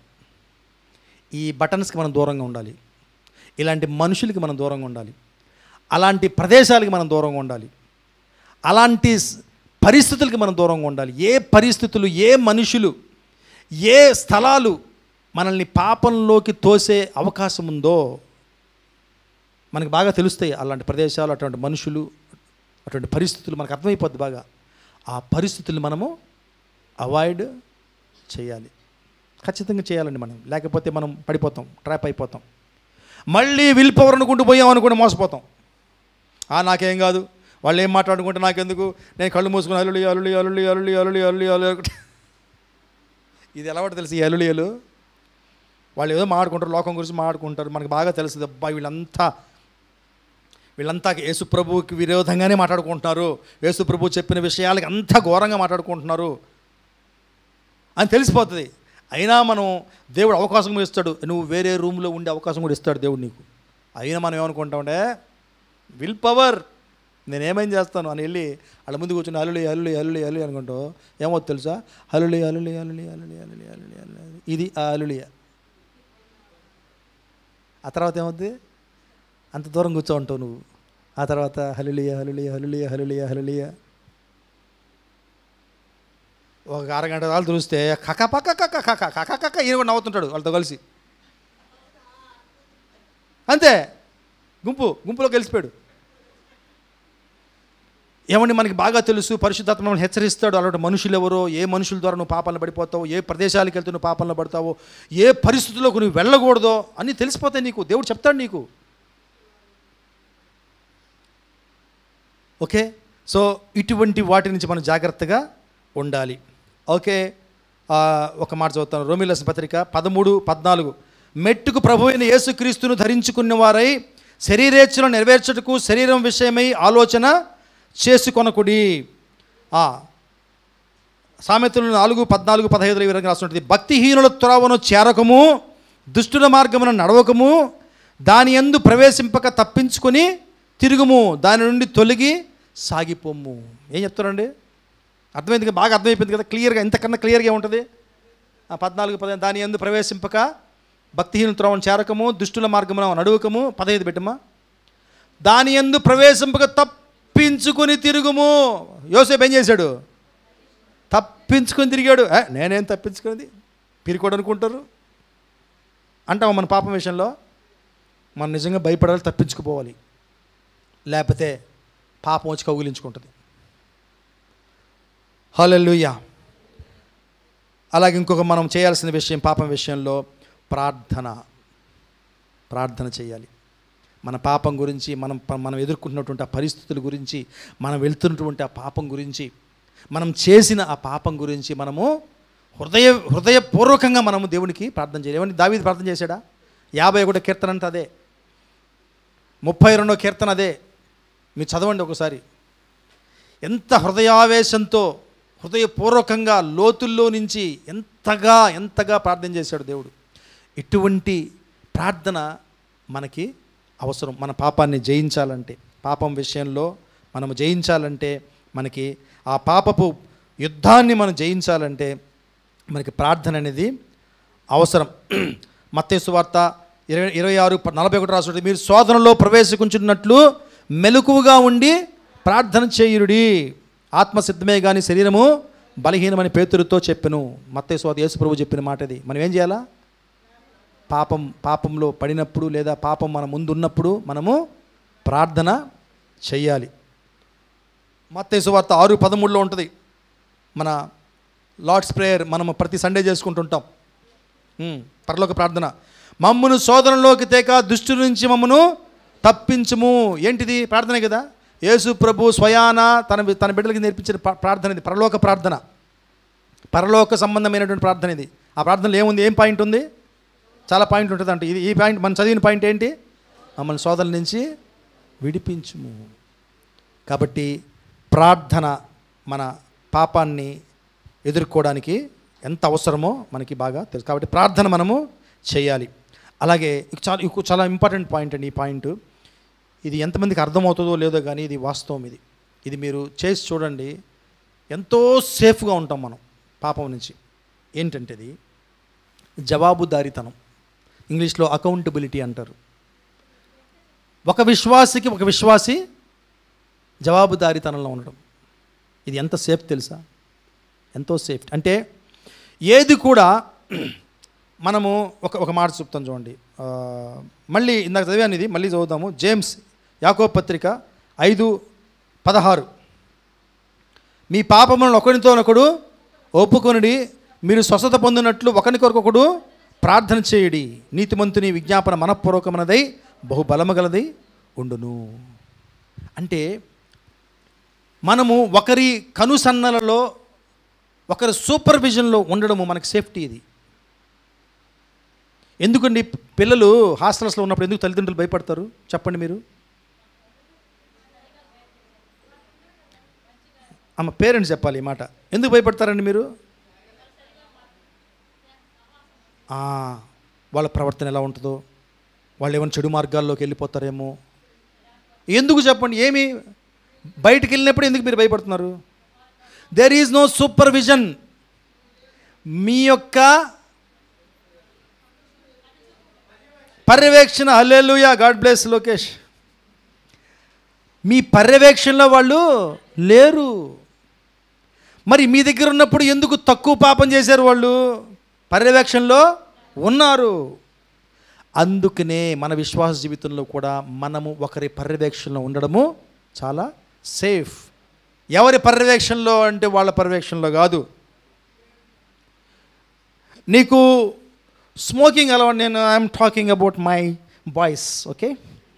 ఈ బటన్స్కి మనం దూరంగా ఉండాలి, ఇలాంటి మనుషులకి మనం దూరంగా ఉండాలి, అలాంటి ప్రదేశాలకి మనం దూరంగా ఉండాలి, అలాంటి పరిస్థితులకి మనం దూరంగా ఉండాలి. ఏ పరిస్థితులు, ఏ మనుషులు, ఏ స్థలాలు మనల్ని పాపంలోకి తోసే అవకాశం ఉందో మనకు బాగా తెలుస్తాయి. అలాంటి ప్రదేశాలు, అటువంటి మనుషులు, అటువంటి పరిస్థితులు మనకు అర్థమైపోద్ది బాగా. ఆ పరిస్థితులు మనము అవాయిడ్ చేయాలి, ఖచ్చితంగా చేయాలండి మనం, లేకపోతే మనం పడిపోతాం, ట్రాప్ అయిపోతాం. మళ్ళీ విల్ పవర్ అనుకుంటూ పోయాం అనుకుంటే మోసపోతాం. నాకేం కాదు, వాళ్ళు ఏం మాట్లాడుకుంటే నాకెందుకు, నేను కళ్ళు మూసుకుని అల్లులి. ఇది ఎలా పడి తెలుసు? ఈ అల్లులియలు వాళ్ళు ఏదో మాట్లాడుకుంటారు, లోకం గురించి మాట్లాడుకుంటారు, మనకు బాగా తెలుస్తుంది. అబ్బా వీళ్ళంతా యేసుప్రభువుకి విరోధంగానే మాట్లాడుకుంటున్నారు, యేసుప్రభు చెప్పిన విషయాలకి అంతా ఘోరంగా మాట్లాడుకుంటున్నారు అని తెలిసిపోతుంది. అయినా మనం దేవుడు అవకాశం ఇస్తాడు, నువ్వు వేరే రూమ్లో ఉండే అవకాశం కూడా ఇస్తాడు దేవుడు నీకు. అయినా మనం ఏమనుకుంటామంటే విల్ పవర్, నేనేమేం చేస్తాను అని వెళ్ళి వాళ్ళ ముందు కూర్చొని అల్లులి అనుకుంటావు. ఏమో తెలుసా? అల్లులి. ఇది ఆ అల్లులియ. ఆ తర్వాత ఏమవుద్ది? అంత దూరం కూర్చో ఉంటావు నువ్వు. ఆ తర్వాత హల్లులియ. ఒక అరగంట వాళ్ళు చూస్తే కక్క ఈయన కూడా నవ్వుతుంటాడు వాళ్ళతో కలిసి. అంతే, గుంపులో కలిసిపోయాడు. ఏమండి, మనకి బాగా తెలుసు పరిశుద్ధాత్మ మనల్ని హెచ్చరిస్తాడు. అలాంటి మనుషులు ఎవరో, ఏ మనుషుల ద్వారా నువ్వు పాపాలను పడిపోతావు, ఏ ప్రదేశాలకు వెళ్తే నువ్వు పాపాలను పడతావో, ఏ పరిస్థితుల్లోకి నువ్వు వెళ్ళకూడదో అన్నీ తెలిసిపోతాయి నీకు, దేవుడు చెప్తాడు నీకు. ఓకే, సో ఇటువంటి వాటి నుంచి మనం జాగ్రత్తగా ఉండాలి. ఓకే, ఒక మాట చదువుతాను, రోమీయులకు రాసిన పత్రిక 13:14. మెట్టుకు ప్రభు అయిన యేసుక్రీస్తును ధరించుకున్న వారై శరీరేచ్ఛలను నెరవేర్చుటకు శరీరం విషయమై ఆలోచన చేసుకొనకుడి. సామెతలు 4:14-15 ఈ విధంగా రాస్తుంటుంది. భక్తిహీనుల త్రోవను చేరకము, దుష్టుల మార్గమున నడవకము, దాని యందు ప్రవేశింపక తప్పించుకొని తిరుగుము, దాని నుండి తొలగి సాగిపోము. ఏం చెప్తారండి? అర్థమైంది కదా? బాగా అర్థమైపోయింది కదా? క్లియర్గా, ఇంతకన్నా క్లియర్గా ఉంటుంది. 14-15 దాని యందు ప్రవేశింపక, భక్తిహీనుల త్రోవను చేరకము, దుష్టుల మార్గమున నడువకము. 15 పెట్టమ్మా. దాని యందు ప్రవేశింపక తప్పించుకొని తిరుగుము. యోసేపు ఏం చేశాడు? తప్పించుకొని తిరిగాడు. నేనేం తప్పించుకునేది, పిరికోడు అనుకుంటారు అంటాము. మన పాపం విషయంలో మనం నిజంగా భయపడాలి, తప్పించుకుపోవాలి, లేకపోతే పాపం వచ్చి కౌగిలించుకుంటుంది. హల్లెలూయా. అలాగే ఇంకొక మనం చేయాల్సిన విషయం పాపం విషయంలో ప్రార్థన చేయాలి. మన పాపం గురించి, మనం ఎదుర్కొంటున్నటువంటి ఆ పరిస్థితుల గురించి, మనం వెళ్తున్నటువంటి ఆ పాపం గురించి, మనం చేసిన ఆ పాపం గురించి మనము హృదయపూర్వకంగా మనము దేవునికి ప్రార్థన చేయాలి. ఏమని దావీదు ప్రార్థన చేశాడా? 51 కీర్తన అంటే అదే, 32 కీర్తన అదే. మీరు చదవండి ఒకసారి. ఎంత హృదయావేశంతో, హృదయపూర్వకంగా, లోతుల్లో నుంచి ఎంతగా ప్రార్థన చేశాడు దేవుడు. ఇటువంటి ప్రార్థన మనకి అవసరం. మన పాపాన్ని జయించాలంటే, పాపం విషయంలో మనము జయించాలంటే, మనకి ఆ పాపపు యుద్ధాన్ని మనం జయించాలంటే మనకి ప్రార్థన అనేది అవసరం. మత్తయి సువార్త 26:41 రాసుంటే, మీరు శోధనలో ప్రవేశించున్నట్లు మెలకువగా ఉండి ప్రార్థన చేయుడి, ఆత్మసిద్ధమే కానీ శరీరము బలహీనమని పేతురుతో చెప్పెను. మత్తయి సువార్త యేసు ప్రభువు చెప్పిన మాట ఇది. మనం ఏం చేయాలా? పాపంలో పడినప్పుడు లేదా పాపం మన ముందు ఉన్నప్పుడు మనము ప్రార్థన చెయ్యాలి. మత్తయి సువార్త 6:13 ఉంటుంది. మన లార్డ్స్ ప్రేయర్ మనము ప్రతి సండే చేసుకుంటుంటాం. పరలోక ప్రార్థన. మమ్మును శోధనలోకి తేక దుష్టు నుంచి మమ్మను తప్పించుము. ఏంటిది? ప్రార్థనే కదా. యేసు ప్రభు స్వయాన తన బిడ్డలకి నేర్పించిన ప్రార్థన ఇది, పరలోక ప్రార్థన, పరలోక సంబంధమైనటువంటి ప్రార్థన ఇది. ఆ ప్రార్థనలో ఏముంది? ఏం పాయింట్ ఉంది? చాలా పాయింట్ ఉంటుంది. అంటే ఇది, ఈ పాయింట్ మనం చదివిన పాయింట్ ఏంటి? మమ్మల్ని శోధన నుంచి విడిపించుము. కాబట్టి ప్రార్థన మన పాపాన్ని ఎదుర్కోవడానికి ఎంత అవసరమో మనకి బాగా తెలుసు. కాబట్టి ప్రార్థన మనము చేయాలి. అలాగే చాలా ఇంపార్టెంట్ పాయింట్ అండి ఈ పాయింట్. ఇది ఎంతమందికి అర్థమవుతుందో లేదో కానీ ఇది వాస్తవం. ఇది మీరు చేసి చూడండి. ఎంతో సేఫ్గా ఉంటాం మనం పాపం నుంచి. ఏంటంటే ఇది జవాబుదారీతనం, ఇంగ్లీష్లో అకౌంటబిలిటీ అంటారు. ఒక విశ్వాసి జవాబుదారీతనంలో ఉండడం. ఇది ఎంత సేఫ్ తెలుసా? ఎంతో సేఫ్. అంటే ఏది కూడా మనము ఒక మాట చెప్తాను చూడండి. మళ్ళీ ఇందాక చదివాను, ఇది మళ్ళీ చదువుతాము. జేమ్స్ యాకోబు పత్రిక 5:16, మీ పాపములను ఒకరితోనొకడు ఒప్పుకొనుడి, మీరు స్వస్థత పొందినట్లు ఒకరికొరకొకడు ప్రార్థన చేయుడి, నీతిమంతుని విజ్ఞాపన మనఃపూర్వకమైనదై బహుబలముగలదై ఉండును. అంటే మనము ఒకరి కనుసన్నలలో, ఒకరి సూపర్విజన్లో ఉండడము మనకి సేఫ్టీ. ఇది ఎందుకండి? పిల్లలు హాస్టల్స్లో ఉన్నప్పుడు ఎందుకు తల్లిదండ్రులు భయపడతారు చెప్పండి మీరు? పేరెంట్స్ చెప్పాలి ఈ మాట. ఎందుకు భయపడతారండి మీరు? వాళ్ళ ప్రవర్తన ఎలా ఉంటుందో, వాళ్ళు ఏమైనా చెడు మార్గాల్లోకి వెళ్ళిపోతారేమో. ఎందుకు చెప్పండి? ఏమి బయటికి వెళ్ళినప్పుడు ఎందుకు మీరు భయపడుతున్నారు? There is no supervision. మీ యొక్క పర్యవేక్షణ, హల్లెలూయా, గాడ్ బ్లెస్ లోకేష్, మీ పర్యవేక్షణలో వాళ్ళు లేరు. మరి మీ దగ్గర ఉన్నప్పుడు ఎందుకు తక్కువ పాపం చేశారు? వాళ్ళు పర్యవేక్షణలో ఉన్నారు. అందుకనే మన విశ్వాస జీవితంలో కూడా మనము ఒకరి పర్యవేక్షణలో ఉండడము చాలా సేఫ్. ఎవరి పర్యవేక్షణలో అంటే వాళ్ళ పర్యవేక్షణలో కాదు. నీకు స్మోకింగ్ అలవాటు, నేను I'm talking about my boys, okay,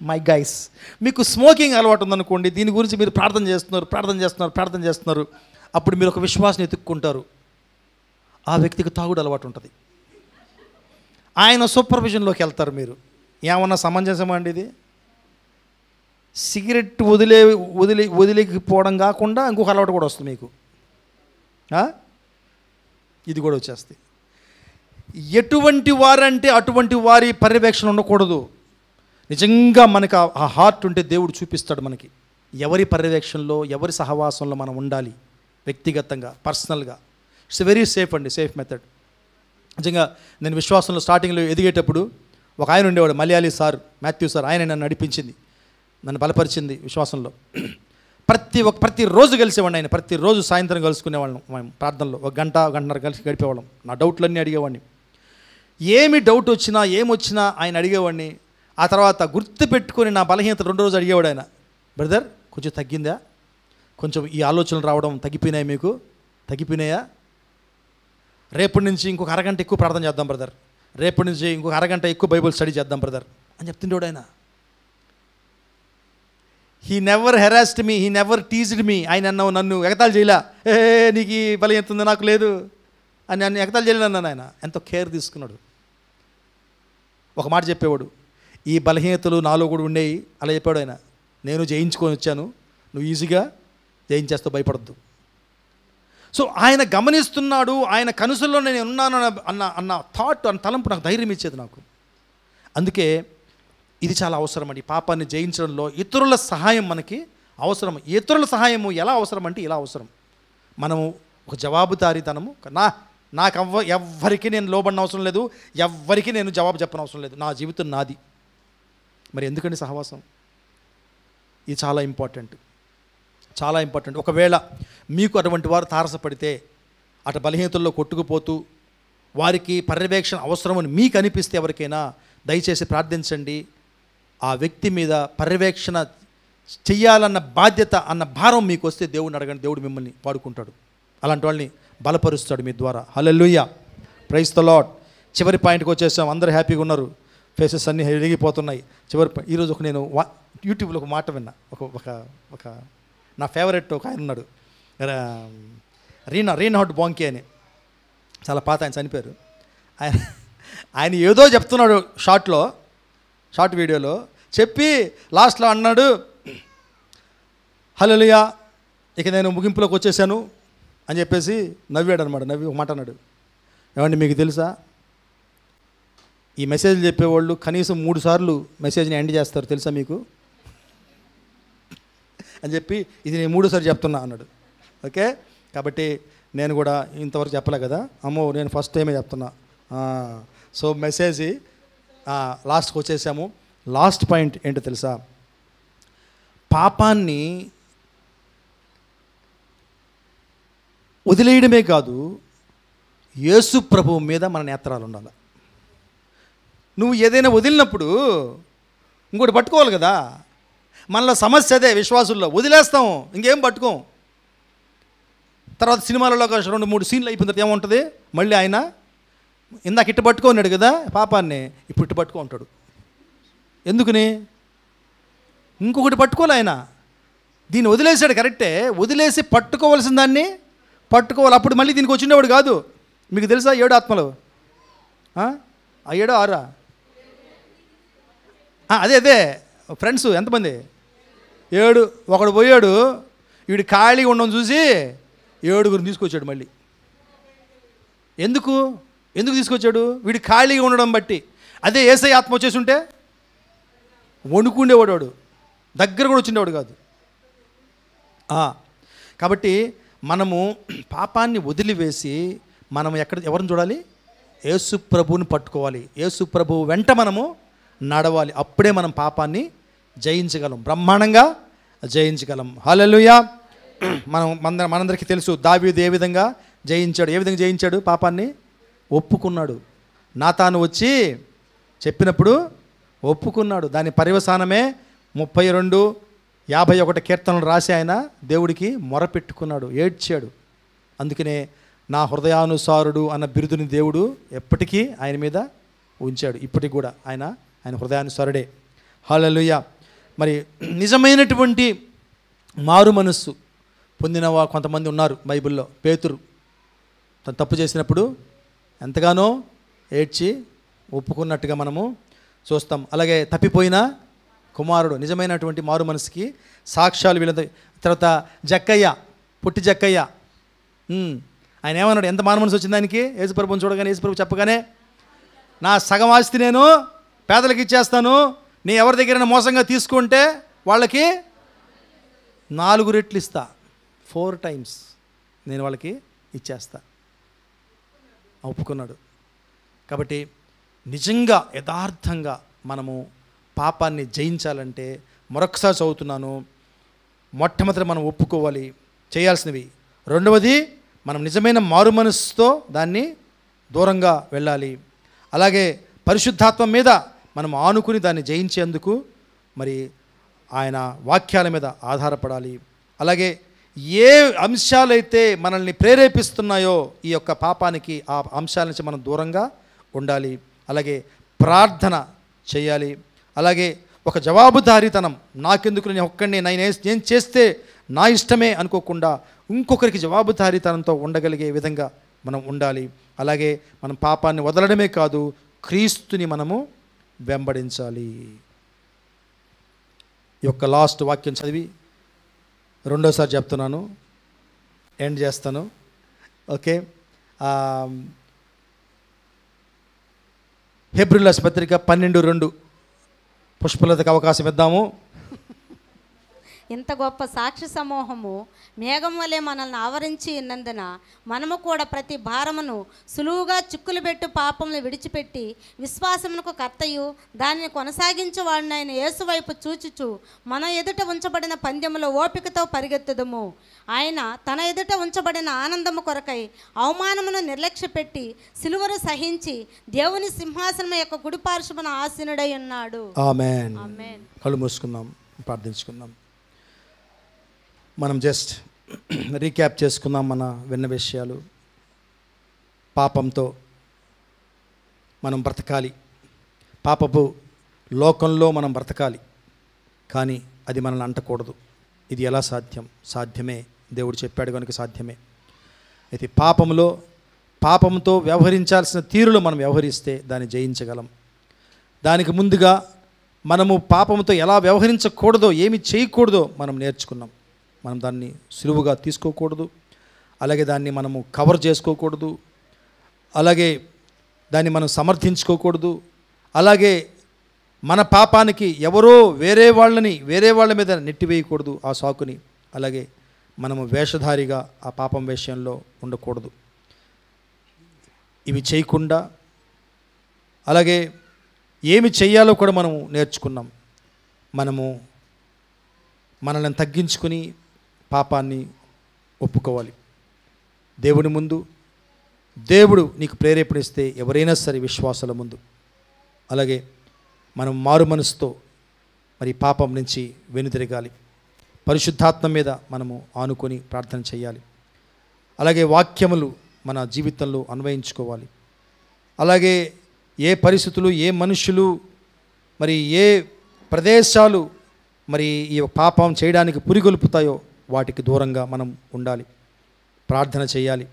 my guys. మీకు స్మోకింగ్ అలవాటు ఉందనుకోండి, దీని గురించి మీరు ప్రార్థన చేస్తున్నారు. అప్పుడు మీరు ఒక విశ్వాసాన్ని ఎత్తుక్కుంటారు. ఆ వ్యక్తికి తాగుడు అలవాటు ఉంటుంది. ఆయన సూపర్విజన్లోకి వెళ్తారు. మీరు ఏమన్నా సమంజసమా అండి ఇది? సిగరెట్ వదిలేకపోవడం కాకుండా ఇంకొక అలవాటు కూడా వస్తుంది మీకు. ఇది కూడా వచ్చేస్తుంది. ఎటువంటి వారంటే అటువంటి వారి పర్యవేక్షణ ఉండకూడదు. నిజంగా మనకు ఆ హార్ట్ ఉంటే దేవుడు చూపిస్తాడు మనకి ఎవరి పర్యవేక్షణలో, ఎవరి సహవాసంలో మనం ఉండాలి, వ్యక్తిగతంగా, పర్సనల్గా. ఇట్స్ వెరీ సేఫ్ అండి, సేఫ్ మెథడ్. నిజంగా నేను విశ్వాసంలో స్టార్టింగ్లో ఎదిగేటప్పుడు ఒక ఆయన ఉండేవాడు, మలయాళీ సార్, మాథ్యూ సార్. ఆయన నన్ను నడిపించింది, నన్ను బలపరిచింది విశ్వాసంలో. ప్రతిరోజు కలిసేవాడిని ఆయన. ప్రతిరోజు సాయంత్రం కలుసుకునేవాళ్ళం మేము ప్రార్థనలో. 1 గంట, 1:30 కలిసి గడిపేవాళ్ళం. నా డౌట్లన్నీ అడిగేవాడిని. ఏమి డౌట్ వచ్చినా ఏమొచ్చినా ఆయన అడిగేవాడిని. ఆ తర్వాత గుర్తు పెట్టుకొని నా బలహీనత 2 రోజులు అడిగేవాడు ఆయన. బ్రదర్ కొంచెం తగ్గిందా? కొంచెం ఈ ఆలోచనలు రావడం తగ్గిపోయినాయి, మీకు తగ్గిపోయినాయా? రేపటి నుంచి ఇంకొక అరగంట ఎక్కువ ప్రార్థన చేద్దాం బ్రదర్, రేపటి నుంచి ఇంకొక అరగంట ఎక్కువ బైబిల్ స్టడీ చేద్దాం బ్రదర్ అని చెప్తుండేవాడు ఆయన. He never harassed me, he never teased me. ఆయన నన్ను ఎగతాళి చేయలే, నీకు ఈ బలహీనత ఉంది నాకు లేదు అని నన్ను ఎగతాళి చేయలేను అన్నాను. ఆయన ఎంతో కేర్ తీసుకున్నాడు. ఒక మాట చెప్పేవాడు, ఈ బలహీనతలు నాలో కూడా ఉండేవి. అలా చెప్పాడు ఆయన. నేను జయించుకొని వచ్చాను, నువ్వు ఈజీగా జయించేస్తావు, భయపడద్దు. సో ఆయన గమనిస్తున్నాడు, ఆయన కనుసల్లో నేను ఉన్నాను అన్న థాట్, అన్న తలంపు నాకు ధైర్యం ఇచ్చేది నాకు. అందుకే ఇది చాలా అవసరం అండి. పాపాన్ని జయించడంలో ఇతరుల సహాయం మనకి అవసరం. ఇతరుల సహాయము ఎలా అవసరం అంటే ఇలా అవసరం. మనము ఒక జవాబుదారీతనము, నాకు ఎవ్వరికి నేను లోబడిన అవసరం లేదు, ఎవ్వరికి నేను జవాబు చెప్పని అవసరం లేదు, నా జీవితం నాది. మరి ఎందుకండి సహవాసం? ఇది చాలా ఇంపార్టెంట్, చాలా ఇంపార్టెంట్. ఒకవేళ మీకు అటువంటి వారు తారసపడితే, అటు బలహీనతల్లో కొట్టుకుపోతూ వారికి పర్యవేక్షణ అవసరమని మీకు అనిపిస్తే ఎవరికైనా దయచేసి ప్రార్థించండి. ఆ వ్యక్తి మీద పర్యవేక్షణ చెయ్యాలన్న బాధ్యత అన్న భారం మీకు వస్తే దేవుడిని అడగండి, దేవుడు మిమ్మల్ని వాడుకుంటాడు, అలాంటి వాళ్ళని బలపరుస్తాడు మీ ద్వారా. హల్లెలూయా, ప్రైజ్ ద లార్డ్. చివరి పాయింట్కి వచ్చేసాం, అందరూ హ్యాపీగా ఉన్నారు, ఫేసెస్ అన్నీ వెలిగిపోతున్నాయి. ఈరోజు నేను యూట్యూబ్లో ఒక మాట విన్నా. ఒక నా ఫేవరెట్ ఒక ఆయన ఉన్నాడు, రీనాడ్ బాంకీ అని, చాలా పాత ఆయన, చనిపోయారు. ఆయన ఏదో చెప్తున్నాడు షార్ట్ వీడియోలో చెప్పి లాస్ట్లో అన్నాడు, హల్లెలూయా ఇక నేను ముగింపులోకి వచ్చేసాను అని చెప్పేసి నవ్వాడు అనమాట. నవ్వి ఒక మాట అన్నాడు, ఏమండి మీకు తెలుసా, ఈ మెసేజ్లు చెప్పేవాళ్ళు కనీసం 3 సార్లు మెసేజ్ని ఎండ్ చేస్తారు తెలుసా మీకు అని చెప్పి, ఇది నేను 3వ సారి చెప్తున్నా అన్నాడు. ఓకే, కాబట్టి నేను కూడా ఇంతవరకు చెప్పలే కదా, అమ్మో నేను ఫస్ట్ టైమే చెప్తున్నా. సో మెసేజ్ లాస్ట్కి వచ్చేసాము. లాస్ట్ పాయింట్ ఏంటో తెలుసా, పాపాన్ని వదిలేయడమే కాదు, యేసు ప్రభువు మీద మన నేత్రాలు ఉండాలి. నువ్వు ఏదైనా వదిలినప్పుడు ఇంకోటి పట్టుకోవాలి కదా. మనలో సమస్య అదే, విశ్వాసుల్లో వదిలేస్తాం, ఇంకేం పట్టుకోం. తర్వాత సినిమాలలో 2-3 సీన్లు అయిపోయిన తర్వాత ఏముంటుంది, మళ్ళీ ఆయన ఇందాక ఇట్టు పట్టుకున్నాడు కదా పాపాన్ని, ఇప్పుడు ఇట్టు పట్టుకో ఉంటాడు. ఎందుకని? ఇంకొకటి పట్టుకోవాలి ఆయన. దీన్ని వదిలేసాడు కరెక్టే, వదిలేసి పట్టుకోవాల్సిన దాన్ని పట్టుకోవాలి. అప్పుడు మళ్ళీ దీనికి వచ్చిండేవాడు కాదు. మీకు తెలుసా 7 ఆత్మలు? 7 6? అదే ఫ్రెండ్స్ ఎంతమంది? 7. ఒకడు పోయాడు, వీడు ఖాళీగా ఉండడం చూసి 7గురిని తీసుకొచ్చాడు మళ్ళీ. ఎందుకు తీసుకొచ్చాడు? వీడు ఖాళీగా ఉండడం బట్టి. అదే యేసయ్య ఆత్మ వచ్చేసి ఉంటే వణుకుండేవాడు, వాడు దగ్గర కూడా వచ్చిండేవాడు కాదు. కాబట్టి మనము పాపాన్ని వదిలివేసి మనం ఎవరిని చూడాలి? యేసు ప్రభువుని పట్టుకోవాలి. యేసు ప్రభువు వెంట మనము నడవాలి. అప్పుడే మనం పాపాన్ని జయించగలం, బ్రహ్మాండంగా జయించగలం. హల్లెలూయా. మనందరికీ తెలుసు దావీదు ఏ విధంగా జయించాడు. ఏ విధంగా జయించాడు? పాపాన్ని ఒప్పుకున్నాడు. నాతాను వచ్చి చెప్పినప్పుడు ఒప్పుకున్నాడు. దాని పర్యవసానమే 32-51 కీర్తనలు రాసి ఆయన దేవుడికి మొరపెట్టుకున్నాడు, ఏడ్చాడు. అందుకనే నా హృదయానుసారుడు అన్న బిరుదుని దేవుడు ఎప్పటికీ ఆయన మీద ఉంచాడు. ఇప్పటికి కూడా ఆయన హృదయానుసారుడే. హల్లెలూయా. మరి నిజమైనటువంటి మారు మనస్సు పొందిన కొంతమంది ఉన్నారు బైబిల్లో. పేతురు తను తప్పు చేసినప్పుడు ఎంతగానో ఏడ్చి ఒప్పుకున్నట్టుగా మనము చూస్తాం. అలాగే తప్పిపోయిన కుమారుడు నిజమైనటువంటి మారు మనసుకి సాక్ష్యాలు వీళ్ళ. తర్వాత జక్కయ్య, పుట్టి జక్కయ్య, ఆయన ఏమన్నాడు? ఎంత మారు మనసు వచ్చింది ఆయనకి? యేసుప్రభుని చూడగానే, యేసుప్రభు చెప్పగానే, నా సగం ఆస్తి నేను పేదలకు ఇచ్చేస్తాను, నీ ఎవరి దగ్గర మోసంగా తీసుకుంటే వాళ్ళకి 4 రెట్లు ఇస్తా, 4 times నేను వాళ్ళకి ఇచ్చేస్తా. ఒప్పుకున్నాడు. కాబట్టి నిజంగా యథార్థంగా మనము పాపాన్ని జయించాలంటే మరొకసారి చదువుతున్నాను, మొట్టమొదటి మనం ఒప్పుకోవాలి చేయాల్సినవి. రెండవది మనం నిజమైన మారు మనస్సుతో దాన్ని దూరంగా వెళ్ళాలి. అలాగే పరిశుద్ధాత్మ మీద మనం ఆనుకుని దాన్ని జయించేందుకు మరి ఆయన వాక్యాల మీద ఆధారపడాలి. అలాగే ఏ అంశాలైతే మనల్ని ప్రేరేపిస్తున్నాయో ఈ యొక్క పాపానికి, ఆ అంశాల నుంచి మనం దూరంగా ఉండాలి. అలాగే ప్రార్థన చేయాలి. అలాగే ఒక జవాబుదారీతనం, నాకెందుకు, నేను ఒక్కడిని, నేను చేస్తే నా ఇష్టమే అనుకోకుండా ఇంకొకరికి జవాబుదారీతనంతో ఉండగలిగే విధంగా మనం ఉండాలి. అలాగే మనం పాపాన్ని వదలడమే కాదు, క్రీస్తుని మనము వెంబడించాలి. ఈ యొక్క లాస్ట్ వాక్యం చదివి రెండోసారి చెప్తున్నాను, ఎండ్ చేస్తాను. ఓకే, హెబ్రీయుల పత్రిక 12:2. పుష్పలతకు అవకాశం ఇద్దాము. ఇంత గొప్ప సాక్షి సమూహము మేఘం వలె మనల్ని ఆవరించి ఉన్నందున మనము కూడా ప్రతి భారమును సులువుగా చిక్కులు పెట్టు పాపమును విడిచిపెట్టి విశ్వాసమునకు కర్తయు దానిని కొనసాగించువాడినైన యేసు వైపు చూచుచు మన ఎదుట ఉంచబడిన పందెములో ఓపికతో పరిగెత్తుదము. ఆయన తన ఎదుట ఉంచబడిన ఆనందము కొరకై అవమానమును నిర్లక్ష్యపెట్టి సిలువను సహించి దేవుని సింహాసనం యొక్క కుడిపార్శ్వమున ఆసీనుడై ఉన్నాడు. ఆమేన్. ఆమేన్. కళ్ళు మూసుకుందాం, ప్రార్థించుకుందాం. మనం జస్ట్ రీక్యాప్ చేసుకుందాం మన విన్న విషయాలు. పాపంతో మనం బ్రతకాలి, పాపపు లోకంలో మనం బ్రతకాలి, కానీ అది మనల్ని అంటకూడదు. ఇది ఎలా సాధ్యం? సాధ్యమే, దేవుడు చెప్పాడు కనుక సాధ్యమే. అయితే పాపంతో వ్యవహరించాల్సిన తీరులో మనం వ్యవహరిస్తే దాన్ని జయించగలం. దానికి ముందుగా మనము పాపంతో ఎలా వ్యవహరించకూడదో, ఏమి చేయకూడదో మనం నేర్చుకున్నాం. మనం దాన్ని సులువుగా తీసుకోకూడదు, అలాగే దాన్ని మనము కవర్ చేసుకోకూడదు, అలాగే దాన్ని మనం సమర్థించుకోకూడదు, అలాగే మన పాపానికి ఎవరో వేరే వాళ్ళ మీద నెట్టివేయకూడదు ఆ సాకుని. అలాగే మనము వేషధారిగా ఆ పాపం విషయంలో ఉండకూడదు. ఇవి చేయకుండా అలాగే ఏమి చెయ్యాలో కూడా మనము నేర్చుకున్నాం. మనల్ని తగ్గించుకుని పాపాన్ని ఒప్పుకోవాలి దేవుని ముందు. దేవుడు నీకు ప్రేరేపణిస్తే ఎవరైనా సరే విశ్వాసాల ముందు. అలాగే మనం మారు మనసుతో మరి పాపం నుంచి వెనుతిరగాలి. పరిశుద్ధాత్మ మీద మనము ఆనుకొని ప్రార్థన చేయాలి. అలాగే వాక్యములు మన జీవితంలో అన్వయించుకోవాలి. అలాగే ఏ పరిస్థితులు, ఏ మనుషులు, మరి ఏ ప్రదేశాలు మరి ఈ పాపం చేయడానికి పురిగొల్పుతాయో వాటికి దూరంగా మనం ఉండాలి. ప్రార్థన చేయాలి,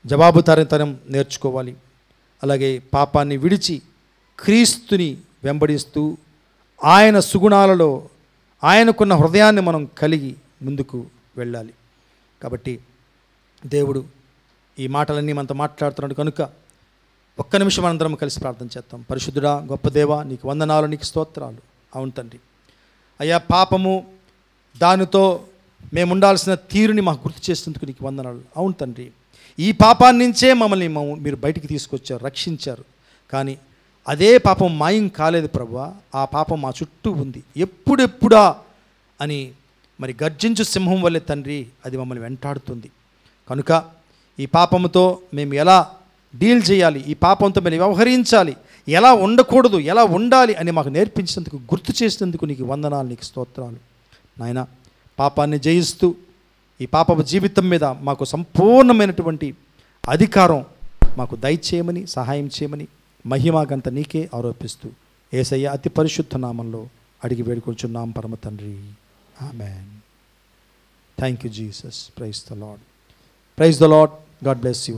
జవాబుదారీతనం నేర్చుకోవాలి. అలాగే పాపాన్ని విడిచి క్రీస్తుని వెంబడిస్తూ ఆయన సుగుణాలలో ఆయనకున్న హృదయాన్ని మనం కలిగి ముందుకు వెళ్ళాలి. కాబట్టి దేవుడు ఈ మాటలన్నీ మనతో మాట్లాడుతున్నాడు కనుక ఒక్క నిమిషం అందరం కలిసి ప్రార్థన చేద్దాం. పరిశుద్ధుడా, గొప్ప దేవా, నీకు వందనాలు, నీకు స్తోత్రాలు. అవును తండ్రి, అయ్యా పాపము దానితో మేము ఉండాల్సిన తీరుని మాకు గుర్తు చేసినందుకు నీకు వందనాలు. అవును తండ్రి, ఈ పాపాన్ని నుంచే మమ్మల్ని మీరు బయటికి తీసుకొచ్చారు, రక్షించారు. కానీ అదే పాపం మాయం కాలేదు ప్రభువా. ఆ పాపం మా చుట్టూ ఉంది. ఎప్పుడెప్పుడా అని మరి గర్జించు సింహం వల్లే తండ్రి అది మమ్మల్ని వెంటాడుతుంది. కనుక ఈ పాపంతో మేము ఎలా డీల్ చేయాలి, ఈ పాపంతో మేము వ్యవహరించాలి, ఎలా ఉండకూడదు, ఎలా ఉండాలి అని మాకు నేర్పించినందుకు, గుర్తు చేసినందుకు నీకు వందనాలు, నీకు స్తోత్రాలు. నాయన, పాపాన్ని జయిస్తూ ఈ పాపపు జీవితం మీద మాకు సంపూర్ణమైనటువంటి అధికారం మాకు దయచేయమని, సహాయం చేయమని మహిమాగంత నీకే ఆరోపిస్తూ యేసయ్య అతి పరిశుద్ధ నామంలో అడిగి వేడుకొంచున్నాం పరమ తండ్రి. Amen. Thank you Jesus. Praise the Lord. Praise the Lord. God bless you.